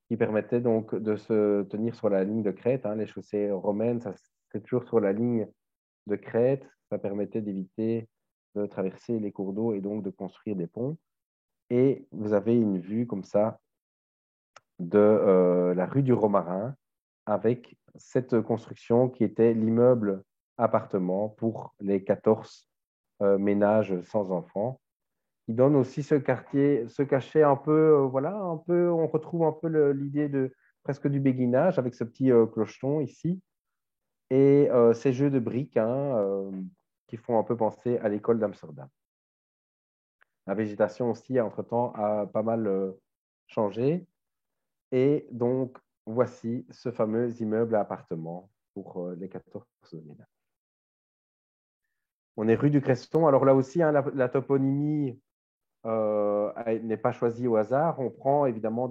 qui permettait donc de se tenir sur la ligne de crête, hein. Les chaussées romaines, ça, c'est toujours sur la ligne de crête. Ça permettait d'éviter de traverser les cours d'eau et donc de construire des ponts. Et vous avez une vue comme ça de la rue du Romarin avec cette construction qui était l'immeuble appartement pour les 14 ménages sans enfants, qui donne aussi ce quartier, ce cachet un peu, voilà, un peu, on retrouve un peu l'idée de presque du béguinage avec ce petit clocheton ici et ces jeux de briques, hein, qui font un peu penser à l'école d'Amsterdam. La végétation aussi, entre-temps, a pas mal changé. Et donc, voici ce fameux immeuble à appartements pour les 14 ménages. On est rue du Cresson. Alors là aussi, hein, la toponymie n'est pas choisie au hasard. On prend évidemment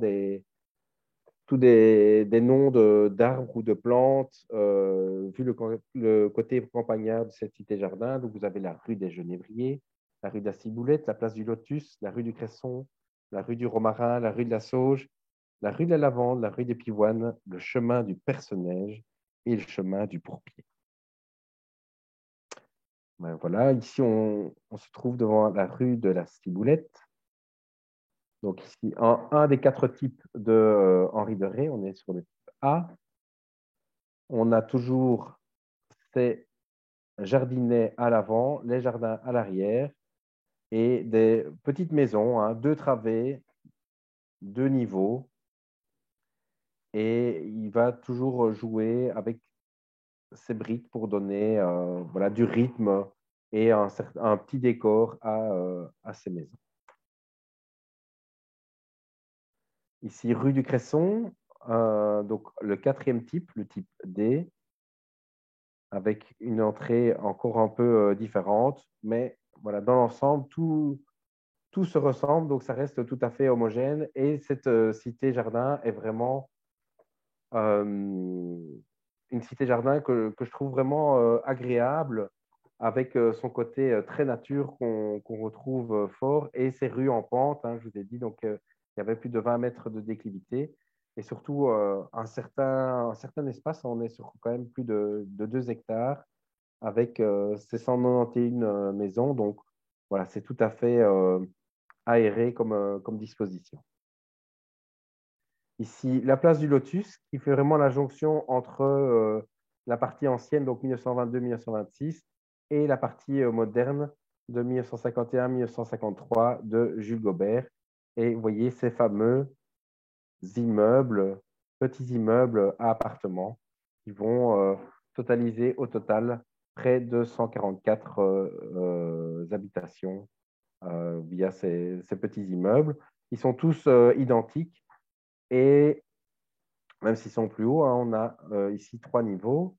tous des noms d'arbres ou de plantes, vu le côté campagnard de cette cité-jardin. Donc, vous avez la rue des Genévriers, la rue de la Ciboulette, la place du Lotus, la rue du Cresson, la rue du Romarin, la rue de la Sauge, la rue de la Lavande, la rue des Pivoines, le chemin du Perce-Neige et le chemin du Pourpier. Ben voilà, ici, on se trouve devant la rue de la Ciboulette. Donc ici, un des 4 types de Henri de Ré, on est sur le type A. On a toujours ces jardinets à l'avant, les jardins à l'arrière et des petites maisons, hein, 2 travées, 2 niveaux. Et il va toujours jouer avec ces briques pour donner voilà, du rythme et un petit décor à ces maisons. Ici, rue du Cresson, donc le 4e type, le type D, avec une entrée encore un peu différente, mais voilà, dans l'ensemble, tout se ressemble, donc ça reste tout à fait homogène. Et cette cité-jardin est vraiment une cité-jardin que je trouve vraiment agréable, avec son côté très nature qu'on retrouve fort, et ses rues en pente, hein, je vous ai dit, donc il y avait plus de 20 mètres de déclivité, et surtout un certain espace, on est sur quand même plus de 2 hectares, avec ces 191 maisons, donc voilà, c'est tout à fait aéré comme disposition. Ici, la place du Lotus, qui fait vraiment la jonction entre la partie ancienne, donc 1922-1926, et la partie moderne de 1951-1953 de Jules Gobert. Et vous voyez ces fameux immeubles, petits immeubles à appartements, qui vont totaliser au total près de 144 habitations via ces petits immeubles. Ils sont tous identiques. Et même s'ils sont plus hauts, hein, on a ici 3 niveaux.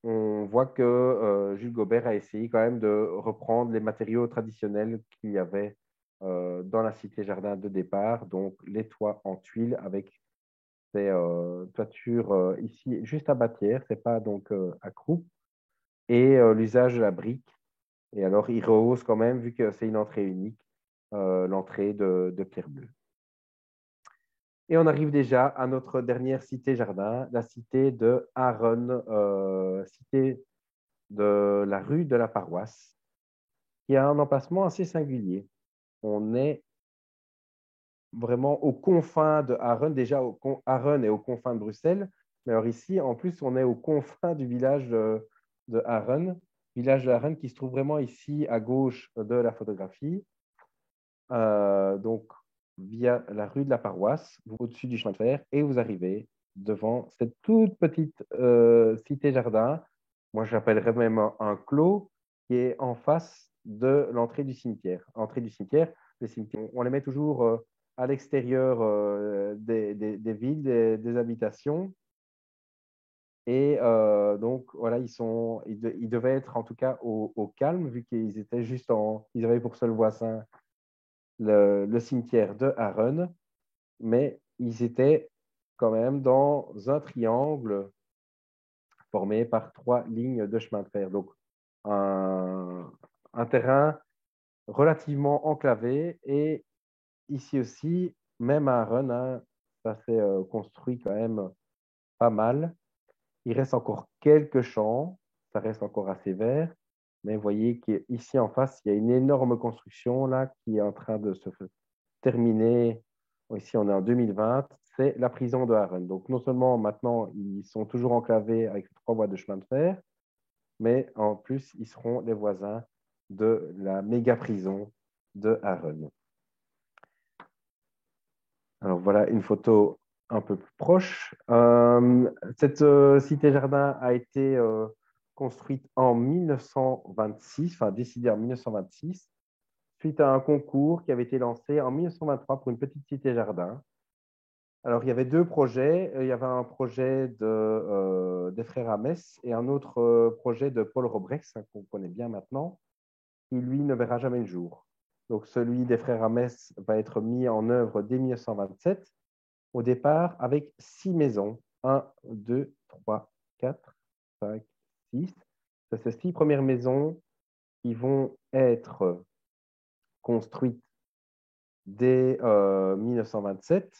On voit que Jules Gobert a essayé quand même de reprendre les matériaux traditionnels qu'il y avait dans la cité-jardin de départ, donc les toits en tuiles avec ces toitures ici juste à bâtière, c'est pas donc à croupe, et l'usage de la brique. Et alors, il rehausse quand même, vu que c'est une entrée unique, l'entrée de pierre bleue. Et on arrive déjà à notre dernière cité-jardin, la cité de Aaron, cité de la rue de la Paroisse, qui a un emplacement assez singulier. On est vraiment aux confins de Aaron. Déjà, Aaron est aux confins de Bruxelles, mais alors ici, en plus, on est aux confins du village de Aaron, village de Aaron qui se trouve vraiment ici à gauche de la photographie. Donc, via la rue de la Paroisse, au-dessus du chemin de fer, et vous arrivez devant cette toute petite cité-jardin. Moi, j'appellerais même un clos qui est en face de l'entrée du cimetière. Entrée du cimetière, les cimetières, on les met toujours à l'extérieur des villes, des habitations. Et donc, voilà, ils devaient être en tout cas au calme, vu qu'ils étaient ils avaient pour seul voisin le cimetière de Aaron, mais ils étaient quand même dans un triangle formé par 3 lignes de chemin de fer. Donc, un terrain relativement enclavé. Et ici aussi, même à Aaron, hein, ça s'est construit quand même pas mal. Il reste encore quelques champs, ça reste encore assez vert, mais vous voyez qu'ici en face, il y a une énorme construction là qui est en train de se terminer. Ici, on est en 2020, c'est la prison de Aaron. Donc, non seulement maintenant, ils sont toujours enclavés avec 3 voies de chemin de fer, mais en plus, ils seront les voisins de la méga prison de Aaron. Alors, voilà une photo un peu plus proche. Cette cité-jardin a été construite en 1926, enfin décidée en 1926, suite à un concours qui avait été lancé en 1923 pour une petite cité-jardin. Alors, il y avait 2 projets. Il y avait un projet des frères Hamès et un autre projet de Paul Robrex, hein, qu'on connaît bien maintenant, qui, lui, ne verra jamais le jour. Donc, celui des frères Hamès va être mis en œuvre dès 1927, au départ, avec 6 maisons. 1, 2, 3, 4, 5, 6. C'est ces 6 premières maisons qui vont être construites dès 1927.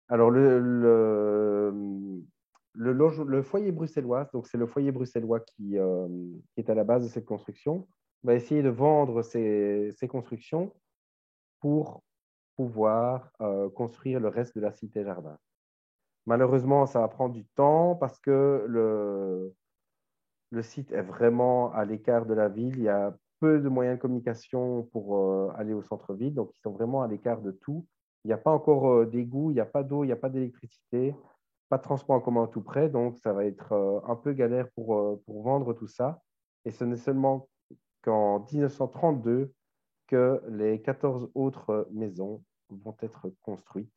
Alors, le foyer bruxellois, donc c'est le foyer bruxellois qui est à la base de cette construction, va essayer de vendre ces constructions pour pouvoir construire le reste de la cité-jardin. Malheureusement, ça va prendre du temps parce que le site est vraiment à l'écart de la ville. Il y a peu de moyens de communication pour aller au centre-ville, donc ils sont vraiment à l'écart de tout. Il n'y a pas encore d'égout, il n'y a pas d'eau, il n'y a pas d'électricité, pas de transport en commun tout près, donc ça va être un peu galère pour vendre tout ça. Et ce n'est seulement qu'en 1932 que les 14 autres maisons vont être construites.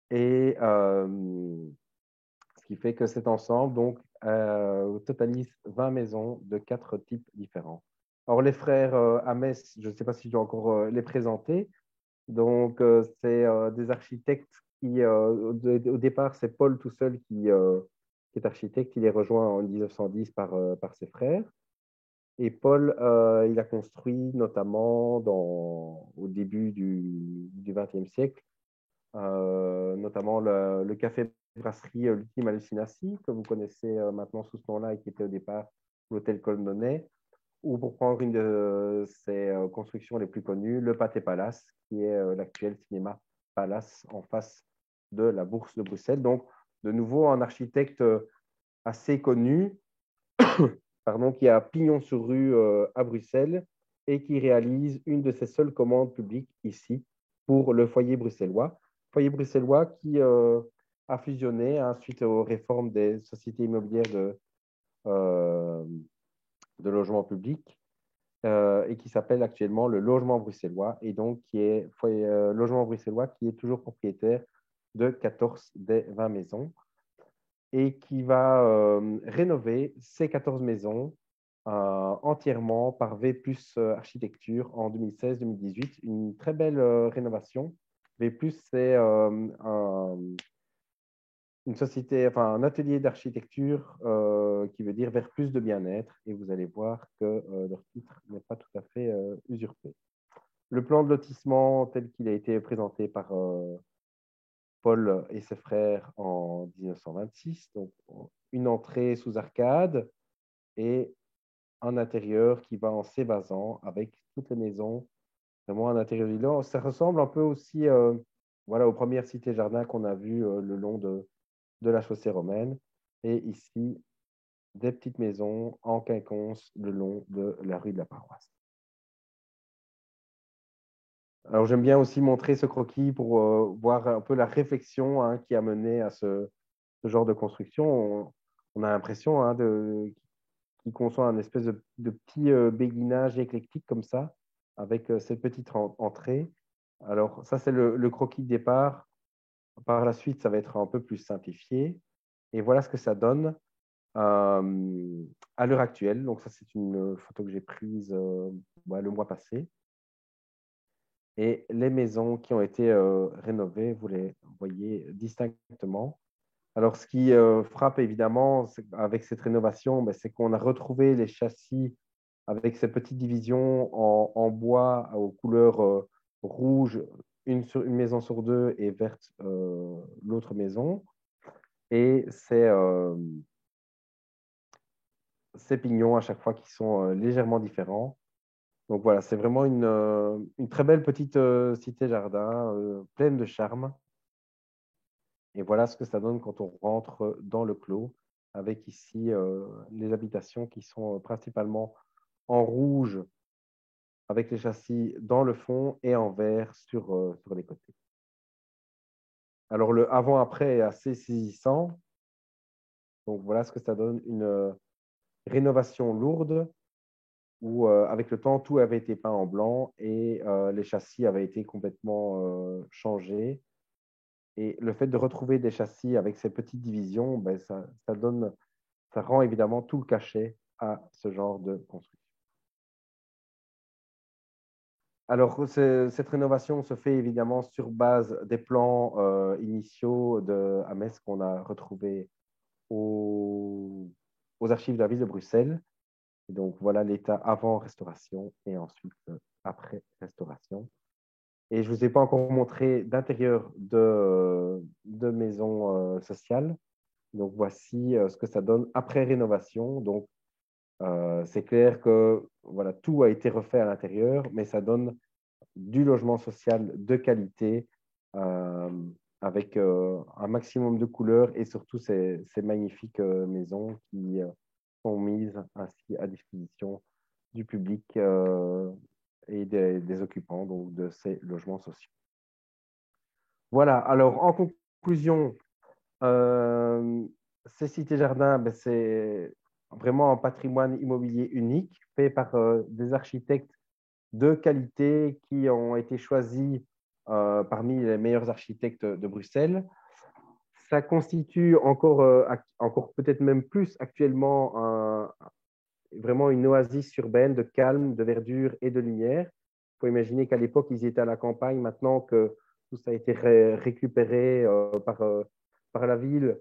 Et ce qui fait que cet ensemble donc, totalise 20 maisons de 4 types différents. Alors, les frères Hamès, je ne sais pas si je dois encore les présenter. Donc, c'est des architectes au départ, c'est Paul tout seul qui est architecte. Il est rejoint en 1910 par ses frères. Et Paul, il a construit notamment au début du XXe siècle, notamment le café-brasserie L'Ultime Hallucination, que vous connaissez maintenant sous ce nom-là et qui était au départ l'hôtel Colnonnet, ou pour prendre une de ses constructions les plus connues, le Pâté Palace, qui est l'actuel cinéma Palace en face de la Bourse de Bruxelles. Donc, de nouveau, un architecte assez connu, pardon, qui a pignon sur rue à Bruxelles et qui réalise une de ses seules commandes publiques ici pour le foyer bruxellois. Foyer bruxellois qui a fusionné suite aux réformes des sociétés immobilières de logement public et qui s'appelle actuellement le Logement bruxellois et donc qui est Logement bruxellois qui est toujours propriétaire de 14 des 20 maisons et qui va rénover ces 14 maisons entièrement par V plus Architecture en 2016-2018. Une très belle rénovation. V plus, c'est une société, enfin un atelier d'architecture qui veut dire vers plus de bien-être. Et vous allez voir que leur titre n'est pas tout à fait usurpé. Le plan de lotissement tel qu'il a été présenté par Paul et ses frères en 1926. Donc, une entrée sous arcade et un intérieur qui va en s'évasant avec toutes les maisons, vraiment un intérieur vivant. Ça ressemble un peu aussi voilà, aux premières cités-jardins qu'on a vues le long de la chaussée romaine. Et ici, des petites maisons en quinconce le long de la rue de la Paroisse. Alors, j'aime bien aussi montrer ce croquis pour voir un peu la réflexion hein, qui a mené à ce genre de construction. On a l'impression hein, qu'il conçoit un espèce de petit béguinage éclectique comme ça, avec cette petite entrée. Alors, ça, c'est le croquis de départ. Par la suite, ça va être un peu plus simplifié. Et voilà ce que ça donne à l'heure actuelle. Donc, ça, c'est une photo que j'ai prise le mois passé. Et les maisons qui ont été rénovées, vous les voyez distinctement. Alors, ce qui frappe évidemment avec cette rénovation, ben, c'est qu'on a retrouvé les châssis avec ces petites divisions en bois aux couleurs rouge, une maison sur deux et verte l'autre maison. Et ces pignons à chaque fois qui sont légèrement différents. Donc voilà, c'est vraiment une très belle petite cité-jardin pleine de charme. Et voilà ce que ça donne quand on rentre dans le clos, avec ici les habitations qui sont principalement en rouge, avec les châssis dans le fond et en vert sur les côtés. Alors le avant-après est assez saisissant. Donc voilà ce que ça donne, une rénovation lourde où avec le temps, tout avait été peint en blanc et les châssis avaient été complètement changés. Et le fait de retrouver des châssis avec ces petites divisions, ben, ça rend évidemment tout le cachet à ce genre de construction. Alors, cette rénovation se fait évidemment sur base des plans initiaux de Ames qu'on a retrouvés aux archives de la ville de Bruxelles. Et donc, voilà l'état avant restauration et ensuite après restauration. Et je ne vous ai pas encore montré d'intérieur de maison sociale. Donc, voici ce que ça donne après rénovation. Donc, c'est clair que voilà, tout a été refait à l'intérieur, mais ça donne du logement social de qualité euh, avec un maximum de couleurs et surtout ces magnifiques maisons qui sont mises ainsi à disposition du public et des occupants donc, de ces logements sociaux. Voilà, alors en conclusion, ces cités-jardins, ben, c'est vraiment un patrimoine immobilier unique fait par des architectes de qualité qui ont été choisis parmi les meilleurs architectes de Bruxelles. Ça constitue encore peut-être même plus actuellement vraiment une oasis urbaine de calme, de verdure et de lumière. Il faut imaginer qu'à l'époque, ils étaient à la campagne. Maintenant que tout ça a été récupéré par la ville,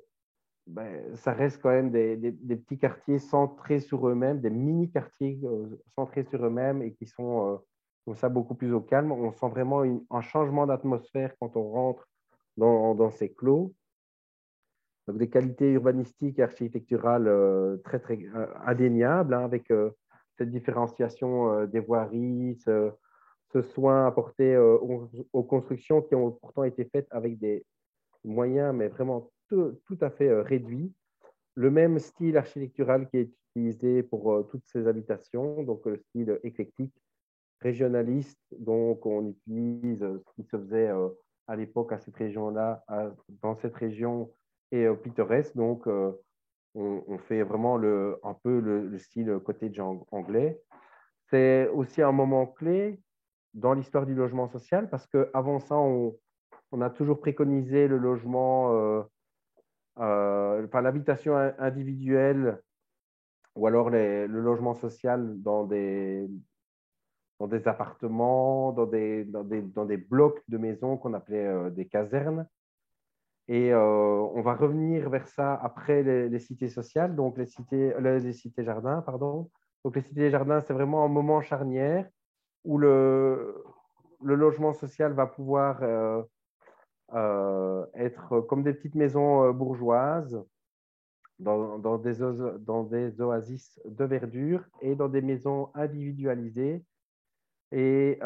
ben, ça reste quand même des petits quartiers centrés sur eux-mêmes, des mini-quartiers centrés sur eux-mêmes et qui sont comme ça beaucoup plus au calme. On sent vraiment un changement d'atmosphère quand on rentre dans ces clos. Donc des qualités urbanistiques et architecturales très, très indéniables, hein, avec cette différenciation des voiries, ce soin apporté aux constructions qui ont pourtant été faites avec des moyens, mais vraiment tout à fait réduits. Le même style architectural qui est utilisé pour toutes ces habitations, donc le style éclectique, régionaliste, donc on utilise ce qui se faisait à l'époque à cette région-là, dans cette région et pittoresque, donc on fait vraiment un peu le style cottage anglais. C'est aussi un moment clé dans l'histoire du logement social parce qu'avant ça, on a toujours préconisé le logement enfin, l'habitation individuelle ou alors le logement social dans des appartements, dans des blocs de maisons qu'on appelait des casernes. Et on va revenir vers ça après les cités sociales, donc les cités jardins, pardon. Donc les cités jardins, c'est vraiment un moment charnière où le logement social va pouvoir être comme des petites maisons bourgeoises dans des oasis de verdure et dans des maisons individualisées et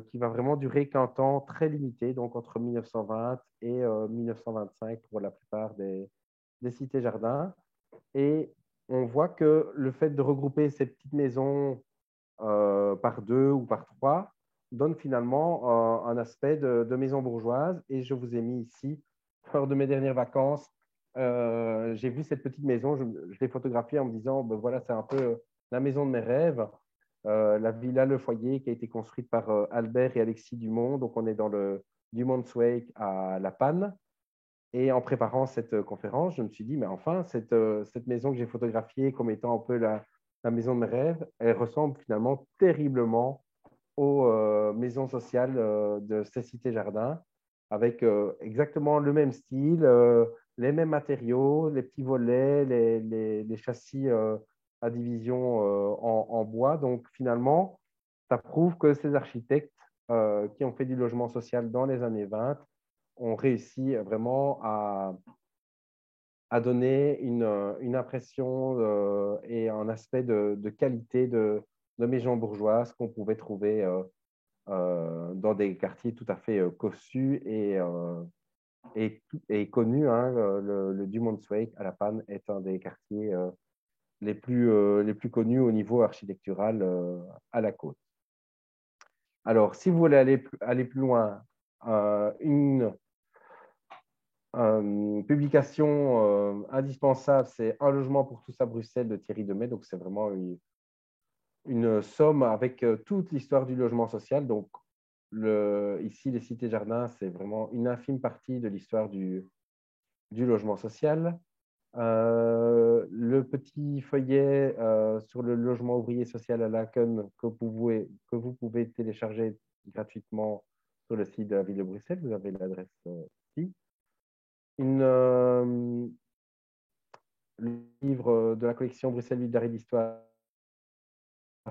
qui va vraiment durer qu'un temps très limité, donc entre 1920 et 1925 pour la plupart des cités-jardins. Et on voit que le fait de regrouper ces petites maisons par deux ou par trois donne finalement un aspect de maison bourgeoise. Et je vous ai mis ici, lors de mes dernières vacances, j'ai vu cette petite maison, je l'ai photographiée en me disant, ben voilà, c'est un peu la maison de mes rêves. La villa Le Foyer qui a été construite par Albert et Alexis Dumont. Donc, on est dans le Dumont's Wake à La Panne. Et en préparant cette conférence, je me suis dit, mais enfin, cette maison que j'ai photographiée comme étant un peu la maison de mes rêves, elle ressemble finalement terriblement aux maisons sociales de ces cités-jardins, avec exactement le même style, les mêmes matériaux, les petits volets, les châssis à division en bois. Donc finalement, ça prouve que ces architectes qui ont fait du logement social dans les années 20 ont réussi vraiment à donner une impression et un aspect de qualité de maison bourgeoise qu'on pouvait trouver dans des quartiers tout à fait cossus et connus. Hein. Le Dumont's Wake à La Panne est un des quartiers les plus connus au niveau architectural à la côte. Alors, si vous voulez aller plus loin, une publication indispensable, c'est Un logement pour tous à Bruxelles de Thierry Demet. Donc, c'est vraiment une somme avec toute l'histoire du logement social. Donc, ici, les cités-jardins, c'est vraiment une infime partie de l'histoire du logement social. Le petit feuillet sur le logement ouvrier social à Laken que vous pouvez télécharger gratuitement sur le site de la ville de Bruxelles. Vous avez l'adresse ici. Le livre de la collection Bruxelles Ville d'art et d'histoire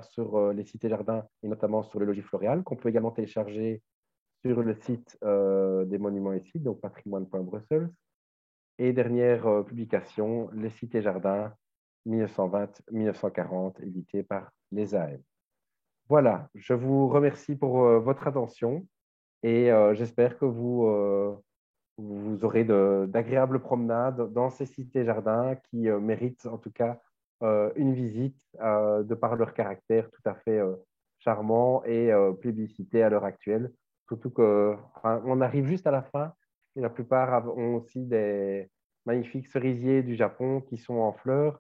sur les cités-jardins et notamment sur le logis floréal, qu'on peut également télécharger sur le site des monuments et sites, donc patrimoine.brussels. Et dernière publication, Les cités-jardins 1920-1940, édité par les AM. Voilà, je vous remercie pour votre attention et j'espère que vous aurez d'agréables promenades dans ces cités-jardins qui méritent en tout cas une visite de par leur caractère tout à fait charmant et plébiscité à l'heure actuelle. Surtout qu'on arrive juste à la fin et la plupart ont aussi des magnifiques cerisiers du Japon qui sont en fleurs,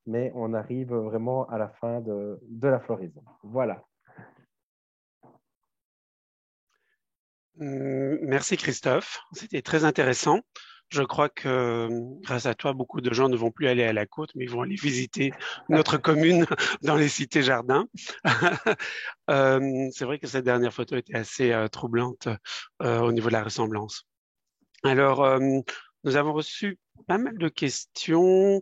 mais on arrive vraiment à la fin de la floraison. Voilà. Merci Christophe, c'était très intéressant. Je crois que grâce à toi, beaucoup de gens ne vont plus aller à la côte, mais ils vont aller visiter notre commune dans les cités-jardins. C'est vrai que cette dernière photo était assez troublante au niveau de la ressemblance. Alors, nous avons reçu pas mal de questions,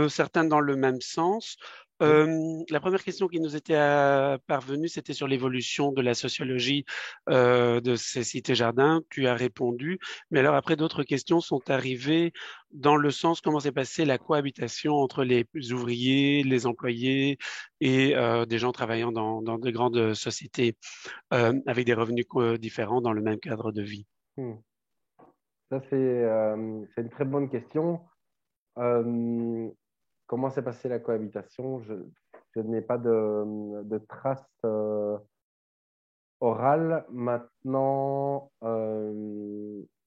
certaines dans le même sens. Oui. La première question qui nous était parvenue, c'était sur l'évolution de la sociologie de ces cités-jardins. Tu as répondu, mais alors après, d'autres questions sont arrivées dans le sens comment s'est passée la cohabitation entre les ouvriers, les employés et des gens travaillant dans de grandes sociétés avec des revenus différents dans le même cadre de vie. Hmm. Ça, c'est une très bonne question. Euh, Comment s'est passée la cohabitation? Je n'ai pas de traces orales. Maintenant,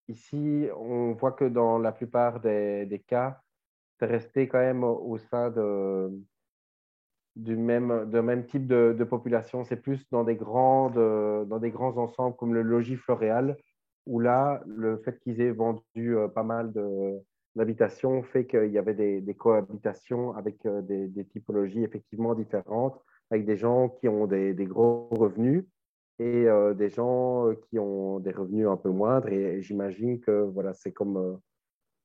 ici, on voit que dans la plupart des cas, c'est resté quand même au sein d'un même type de population. C'est plus dans des grands ensembles comme le logis floréal, où là, le fait qu'ils aient vendu pas mal d'habitations fait qu'il y avait des cohabitations avec des typologies effectivement différentes, avec des gens qui ont des gros revenus et des gens qui ont des revenus un peu moindres. Et j'imagine que voilà, c'est comme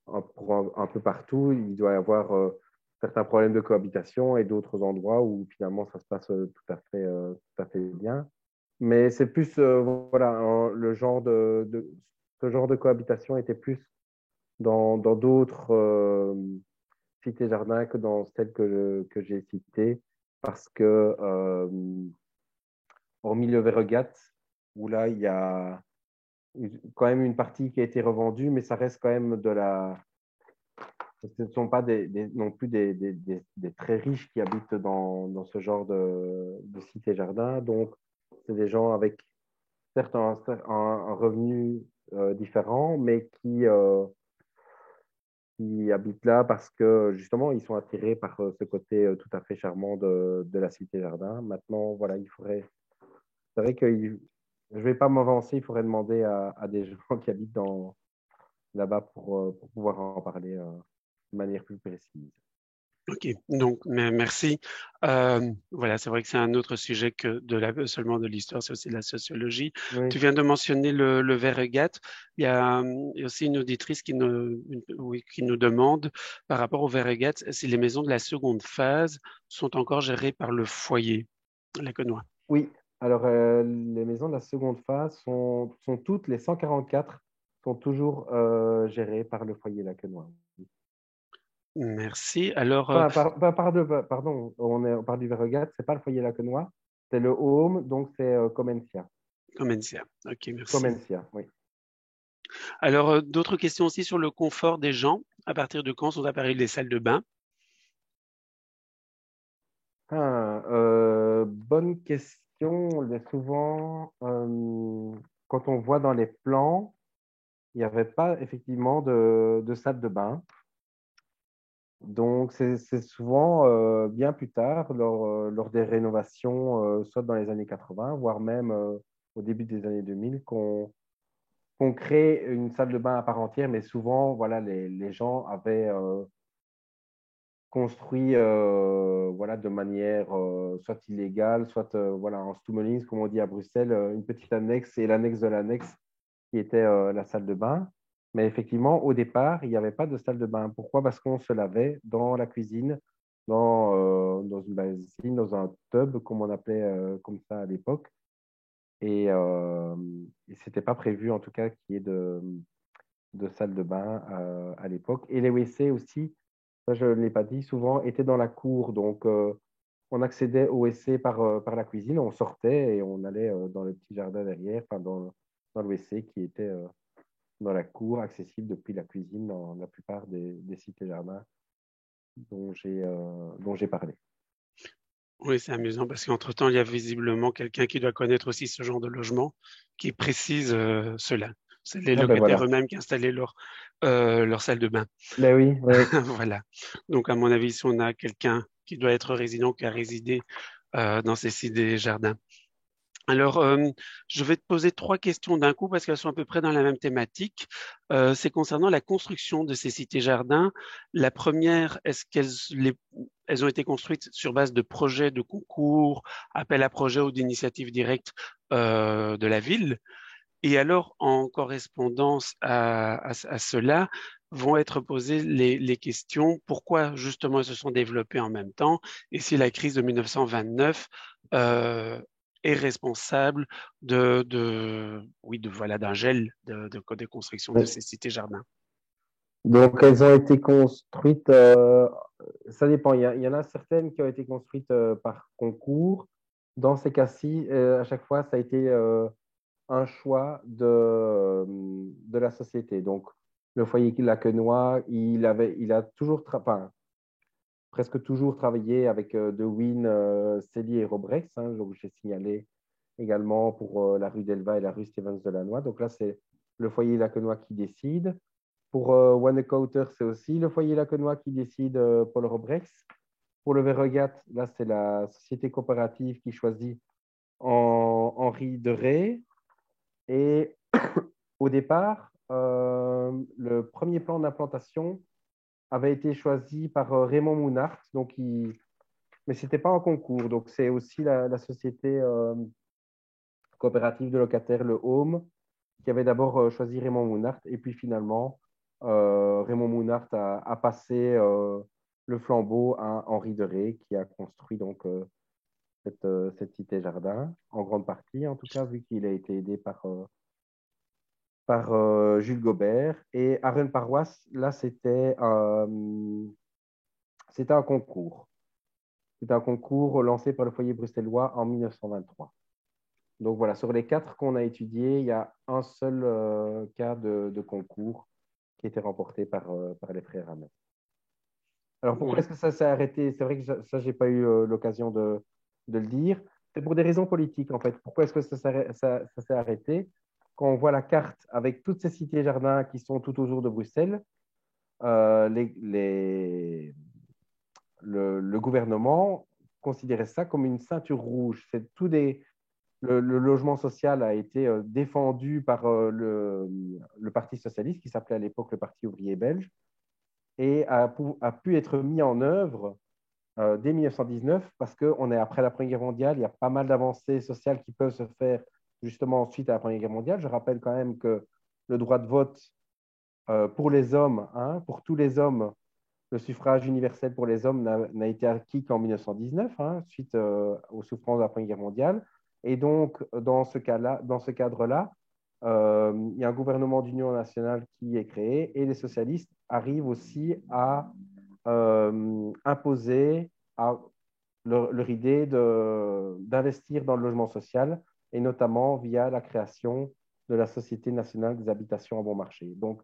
un peu partout, il doit y avoir certains problèmes de cohabitation et d'autres endroits où finalement ça se passe tout à fait bien. Mais c'est plus, voilà, ce genre de cohabitation était plus dans d'autres cités-jardins que dans celles que j'ai citées, parce que, hormis le Verregatte, où là, il y a quand même une partie qui a été revendue, mais ça reste quand même ce ne sont pas non plus des très riches qui habitent dans ce genre de cité-jardin. Donc, c'est des gens avec certes un revenu différent, mais qui habitent là parce que justement, ils sont attirés par ce côté tout à fait charmant de la cité-jardin. Maintenant, voilà, c'est vrai que je ne vais pas m'avancer, il faudrait demander à des gens qui habitent là-bas pour pouvoir en parler de manière plus précise. Ok, donc merci. Voilà, c'est vrai que c'est un autre sujet que seulement de l'histoire, c'est aussi de la sociologie. Oui, Tu viens de mentionner le Verregatt. Il y a aussi une auditrice oui, qui nous demande par rapport au Verregatt si les maisons de la seconde phase sont encore gérées par le foyer, la Quenois. oui. Alors, les maisons de la seconde phase sont toutes, les 144 sont toujours gérées par le foyer Lacquenois. Merci. Alors, Enfin, pardon, on parle du Verregatte, c'est pas le foyer Lacquenois, c'est le Home, donc c'est Comencia. Comencia. Ok, merci. Comencia, oui. Alors, d'autres questions aussi sur le confort des gens. À partir de quand sont apparues les salles de bain? Bonne question. Souvent, quand on voit dans les plans, il n'y avait pas effectivement de salle de bain. Donc, c'est souvent bien plus tard, lors des rénovations, soit dans les années 80, voire même au début des années 2000, qu'on crée une salle de bain à part entière. Mais souvent, voilà, les gens avaient construit voilà, de manière soit illégale, soit voilà, en Stoumelings, comme on dit à Bruxelles, une petite annexe et l'annexe de l'annexe qui était la salle de bain. Mais effectivement, au départ, il n'y avait pas de salle de bain. Pourquoi? Parce qu'on se lavait dans la cuisine, dans une bassine, dans un tub, comme on appelait comme ça à l'époque. Et c'était pas prévu, en tout cas, qu'il y ait de salle de bain à l'époque. Et les WC aussi, ça je ne l'ai pas dit, souvent étaient dans la cour. Donc, on accédait au WC par la cuisine, on sortait et on allait dans le petit jardin derrière, enfin dans le WC qui était dans la cour, accessible depuis la cuisine dans la plupart des sites et jardins dont j'ai parlé. Oui, c'est amusant parce qu'entre-temps, il y a visiblement quelqu'un qui doit connaître aussi ce genre de logement qui précise cela. C'est les Ah ben locataires voilà. eux-mêmes qui installaient leur salle de bain. Ben oui, oui. Voilà. Donc, à mon avis, si on a quelqu'un qui doit être résident, qui a résidé dans ces sites des jardins. Alors, je vais te poser trois questions d'un coup parce qu'elles sont à peu près dans la même thématique. C'est concernant la construction de ces cités-jardins. La première, elles ont été construites sur base de projets de concours, appels à projets ou d'initiatives directes de la ville? Et alors, en correspondance à cela, vont être posées les questions pourquoi justement elles se sont développées en même temps et si la crise de 1929 euh, est responsable oui, voilà, d'un gel de construction de Oui. ces cités-jardins. Donc, elles ont été construites, ça dépend, il y en a certaines qui ont été construites par concours. Dans ces cas-ci, à chaque fois, ça a été un choix de la société. Donc, le foyer Lacquenois, il a toujours, enfin, presque toujours travaillé avec De Win, Célie et Robrex. Hein, donc, j'ai signalé également pour la rue d'Elva et la rue Stevens de Lannoy. Donc là, c'est le foyer Lacquenois qui décide. Pour Wanekauter, c'est aussi le foyer Lacquenois qui décide, Paul Robrex. Pour le Verregatte, là, c'est la société coopérative qui choisit Henri de Ré. Et au départ, le premier plan d'implantation avait été choisi par Raymond Mounart, mais ce n'était pas en concours. Donc, c'est aussi la société coopérative de locataires, le Home, qui avait d'abord choisi Raymond Mounart. Et puis finalement, Raymond Mounart a passé le flambeau à Henri de Ré, qui a construit donc cette cité-jardin, en grande partie en tout cas, vu qu'il a été aidé par Jules Gobert. Et Arène Paroisse, là, c'était un concours. C'était un concours lancé par le foyer bruxellois en 1923. Donc voilà, sur les 4 qu'on a étudiés, il y a un seul cas de concours qui a été remporté par les frères Hamel. Alors pourquoi Oui, est-ce que ça s'est arrêté? C'est vrai que ça, j'ai pas eu l'occasion de le dire. C'est pour des raisons politiques en fait. Pourquoi est-ce que ça s'est arrêté? Quand on voit la carte avec toutes ces cités-jardins qui sont tout autour de Bruxelles, euh, les, les, le gouvernement considérait ça comme une ceinture rouge. Le logement social a été défendu par le Parti socialiste, qui s'appelait à l'époque le Parti ouvrier belge, et a pu être mis en œuvre dès 1919, parce qu'on est après la Première Guerre mondiale, il y a pas mal d'avancées sociales qui peuvent se faire justement suite à la Première Guerre mondiale. Je rappelle quand même que le droit de vote pour les hommes, hein, pour tous les hommes, le suffrage universel pour les hommes n'a été acquis qu'en 1919, hein, suite aux souffrances de la Première Guerre mondiale. Et donc, dans ce cas-là, dans ce cadre-là, il y a un gouvernement d'union nationale qui est créé et les socialistes arrivent aussi à imposer leur idée d'investir dans le logement social et notamment via la création de la Société nationale des habitations à bon marché. Donc,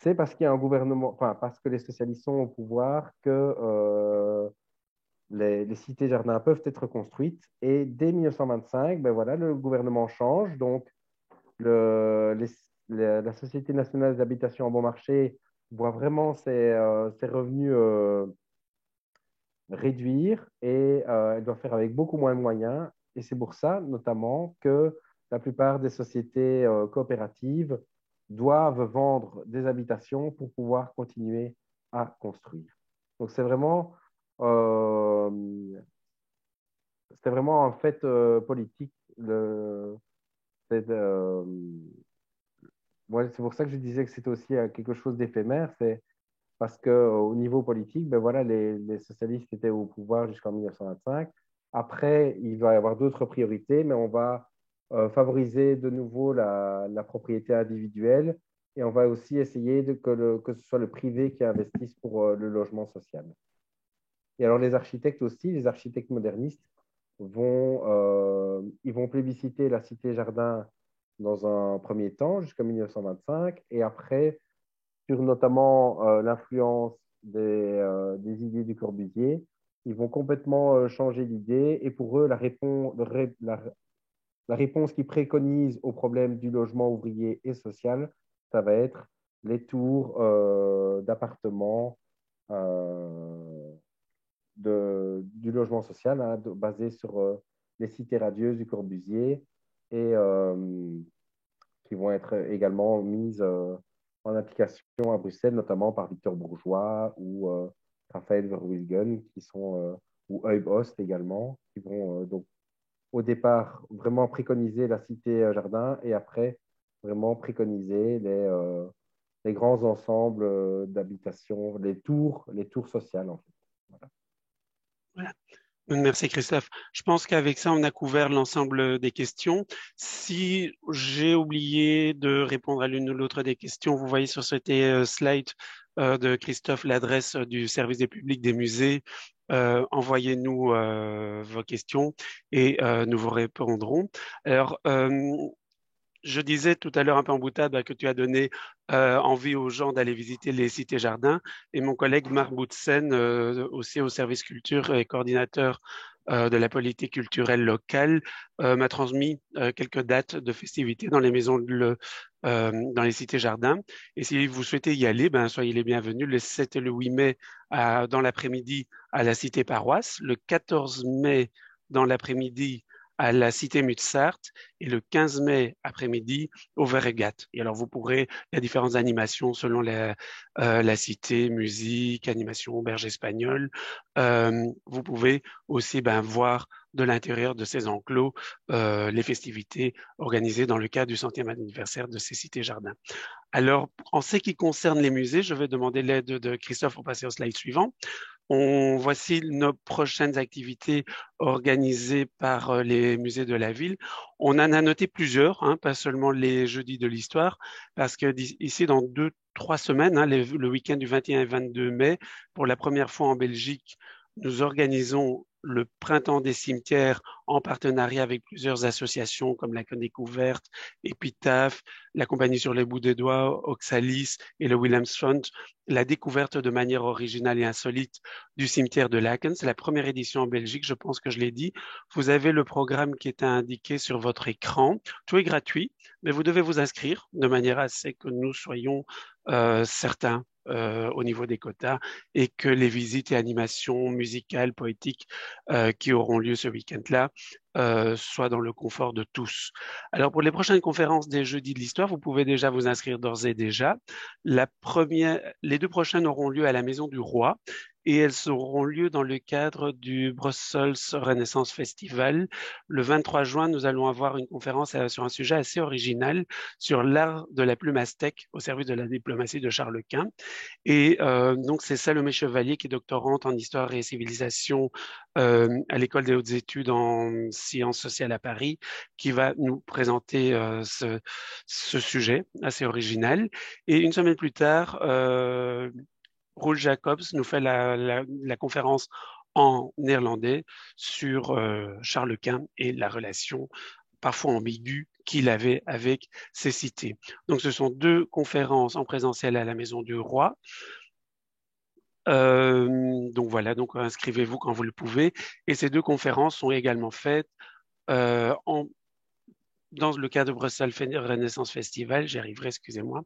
c'est parce qu'il y a un gouvernement, enfin, parce que les socialistes sont au pouvoir que les cités-jardins peuvent être construites. Et dès 1925, ben voilà, le gouvernement change. Donc, la Société nationale des habitations en bon marché voit vraiment ses revenus réduire et elle doit faire avec beaucoup moins de moyens. Et c'est pour ça, notamment, que la plupart des sociétés coopératives doivent vendre des habitations pour pouvoir continuer à construire. Donc, euh, c'est vraiment un fait politique. C'est, euh, ouais, c'est pour ça que je disais que c'était aussi quelque chose d'éphémère. C'est parce qu'au niveau politique, ben voilà, les socialistes étaient au pouvoir jusqu'en 1925. Après, il va y avoir d'autres priorités, mais on va favoriser de nouveau la propriété individuelle et on va aussi essayer que ce soit le privé qui investisse pour le logement social. Et alors les architectes aussi, les architectes modernistes, ils vont plébisciter la cité-jardin dans un premier temps jusqu'en 1925 et après sur notamment l'influence des idées du Corbusier, ils vont complètement changer d'idée et pour eux, la réponse qu'ils préconisent au problème du logement ouvrier et social, ça va être les tours d'appartements euh, du logement social hein, basés sur les cités radieuses du Corbusier et qui vont être également mises en application à Bruxelles, notamment par Victor Bourgeois ou Raphaël Verwilgen, ou Huib Ost également, qui vont donc au départ vraiment préconiser la cité jardin et après vraiment préconiser les grands ensembles d'habitation, les tours sociales en fait. Voilà. voilà. Merci Christophe. Je pense qu'avec ça, on a couvert l'ensemble des questions. Si j'ai oublié de répondre à l'une ou l'autre des questions, vous voyez sur ce slide de Christophe l'adresse du service des publics des musées. Envoyez-nous vos questions et nous vous répondrons. Alors, je disais tout à l'heure un peu en boutade que tu as donné envie aux gens d'aller visiter les cités-jardins et mon collègue Marc Boutsen, aussi au service culture et coordinateur de la politique culturelle locale, m'a transmis quelques dates de festivités dans les dans les cités-jardins. Et si vous souhaitez y aller, ben, soyez les bienvenus le 7 et le 8 mai dans l'après-midi à la cité Paroisse, le 14 mai dans l'après-midi à la cité Mutsart et le 15 mai après-midi au Verregat. Et alors, vous pourrez, il y a différentes animations selon la cité, musique, animation, auberge espagnole. Vous pouvez aussi ben, voir de l'intérieur de ces enclos les festivités organisées dans le cadre du centième anniversaire de ces cités-jardins. Alors, en ce qui concerne les musées, je vais demander l'aide de Christophe pour passer au slide suivant. Voici nos prochaines activités organisées par les musées de la ville. On en a noté plusieurs, hein, pas seulement les jeudis de l'histoire, parce que ici, dans 2, 3 semaines, hein, le week-end du 21 et 22 mai, pour la première fois en Belgique, nous organisons le Printemps des cimetières en partenariat avec plusieurs associations comme la Découverte, Épitaphe, la Compagnie sur les bouts des doigts, Oxalis et le Williams Fund, la découverte de manière originale et insolite du cimetière de Laken. C'est la première édition en Belgique, je pense que je l'ai dit. Vous avez le programme qui est indiqué sur votre écran. Tout est gratuit, mais vous devez vous inscrire de manière à ce que nous soyons certains au niveau des quotas et que les visites et animations musicales, poétiques qui auront lieu ce week-end-là soient dans le confort de tous. Alors pour les prochaines conférences des Jeudis de l'Histoire, vous pouvez déjà vous inscrire d'ores et déjà. Les 2 prochaines auront lieu à la Maison du Roi et elles auront lieu dans le cadre du Brussels Renaissance Festival. Le 23 juin, nous allons avoir une conférence sur un sujet assez original sur l'art de la plume aztèque au service de la diplomatie de Charles Quint. Et donc, c'est Salomé Chevalier, qui est doctorante en histoire et civilisation à l'École des hautes études en sciences sociales à Paris, qui va nous présenter ce sujet assez original. Et une semaine plus tard, Roel Jacobs nous fait la conférence en néerlandais sur Charles Quint et la relation parfois ambiguë qu'il avait avec ces cités. Donc, ce sont 2 conférences en présentiel à la Maison du Roi. Donc voilà, donc inscrivez-vous quand vous le pouvez. Et ces 2 conférences sont également faites euh, en, dans le cadre de Bruxelles Renaissance Festival, j'y arriverai, excusez-moi,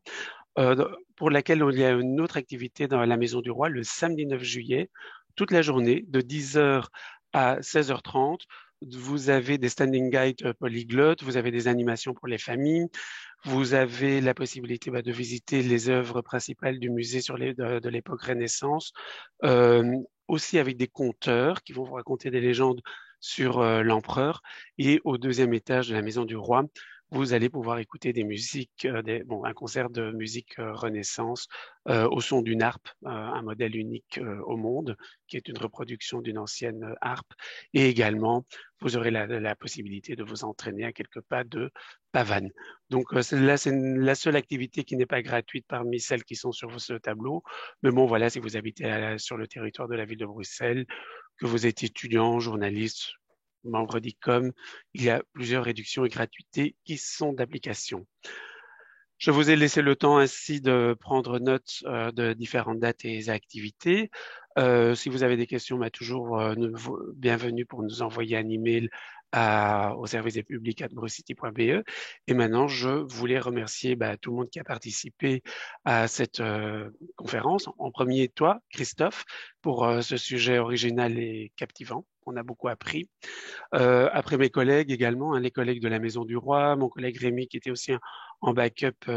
pour laquelle il y a une autre activité dans la Maison du Roi le samedi 9 juillet, toute la journée, de 10 heures à 16h30. Vous avez des standing guides polyglottes, vous avez des animations pour les familles, vous avez la possibilité de visiter les œuvres principales du musée de l'époque Renaissance, aussi avec des conteurs qui vont vous raconter des légendes sur l'empereur. Et au 2e étage de la Maison du Roi, vous allez pouvoir écouter des musiques, un concert de musique Renaissance au son d'une harpe, un modèle unique au monde, qui est une reproduction d'une ancienne harpe. Et également, vous aurez la possibilité de vous entraîner à quelques pas de pavane. Donc là, c'est la seule activité qui n'est pas gratuite parmi celles qui sont sur ce tableau. Mais bon, voilà, si vous habitez sur le territoire de la ville de Bruxelles, que vous êtes étudiant, journaliste, membre d'ICOM, il y a plusieurs réductions et gratuités qui sont d'application. Je vous ai laissé le temps ainsi de prendre note de différentes dates et activités. Si vous avez des questions, toujours bienvenue pour nous envoyer un email au service des publics @brucity.be. Et maintenant, je voulais remercier tout le monde qui a participé à cette conférence. En premier, toi, Christophe, pour ce sujet original et captivant. On a beaucoup appris. Après mes collègues également, hein, les collègues de la Maison du Roi, mon collègue Rémi qui était aussi en backup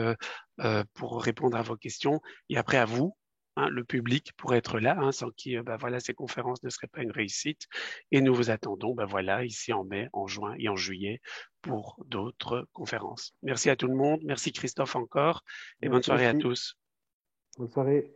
pour répondre à vos questions. Et après à vous, hein, le public, pour être là, hein, sans qui voilà, ces conférences ne seraient pas une réussite. Et nous vous attendons voilà, ici en mai, en juin et en juillet pour d'autres conférences. Merci à tout le monde. Merci Christophe encore et bonne Merci soirée à aussi. tous. Bonne soirée.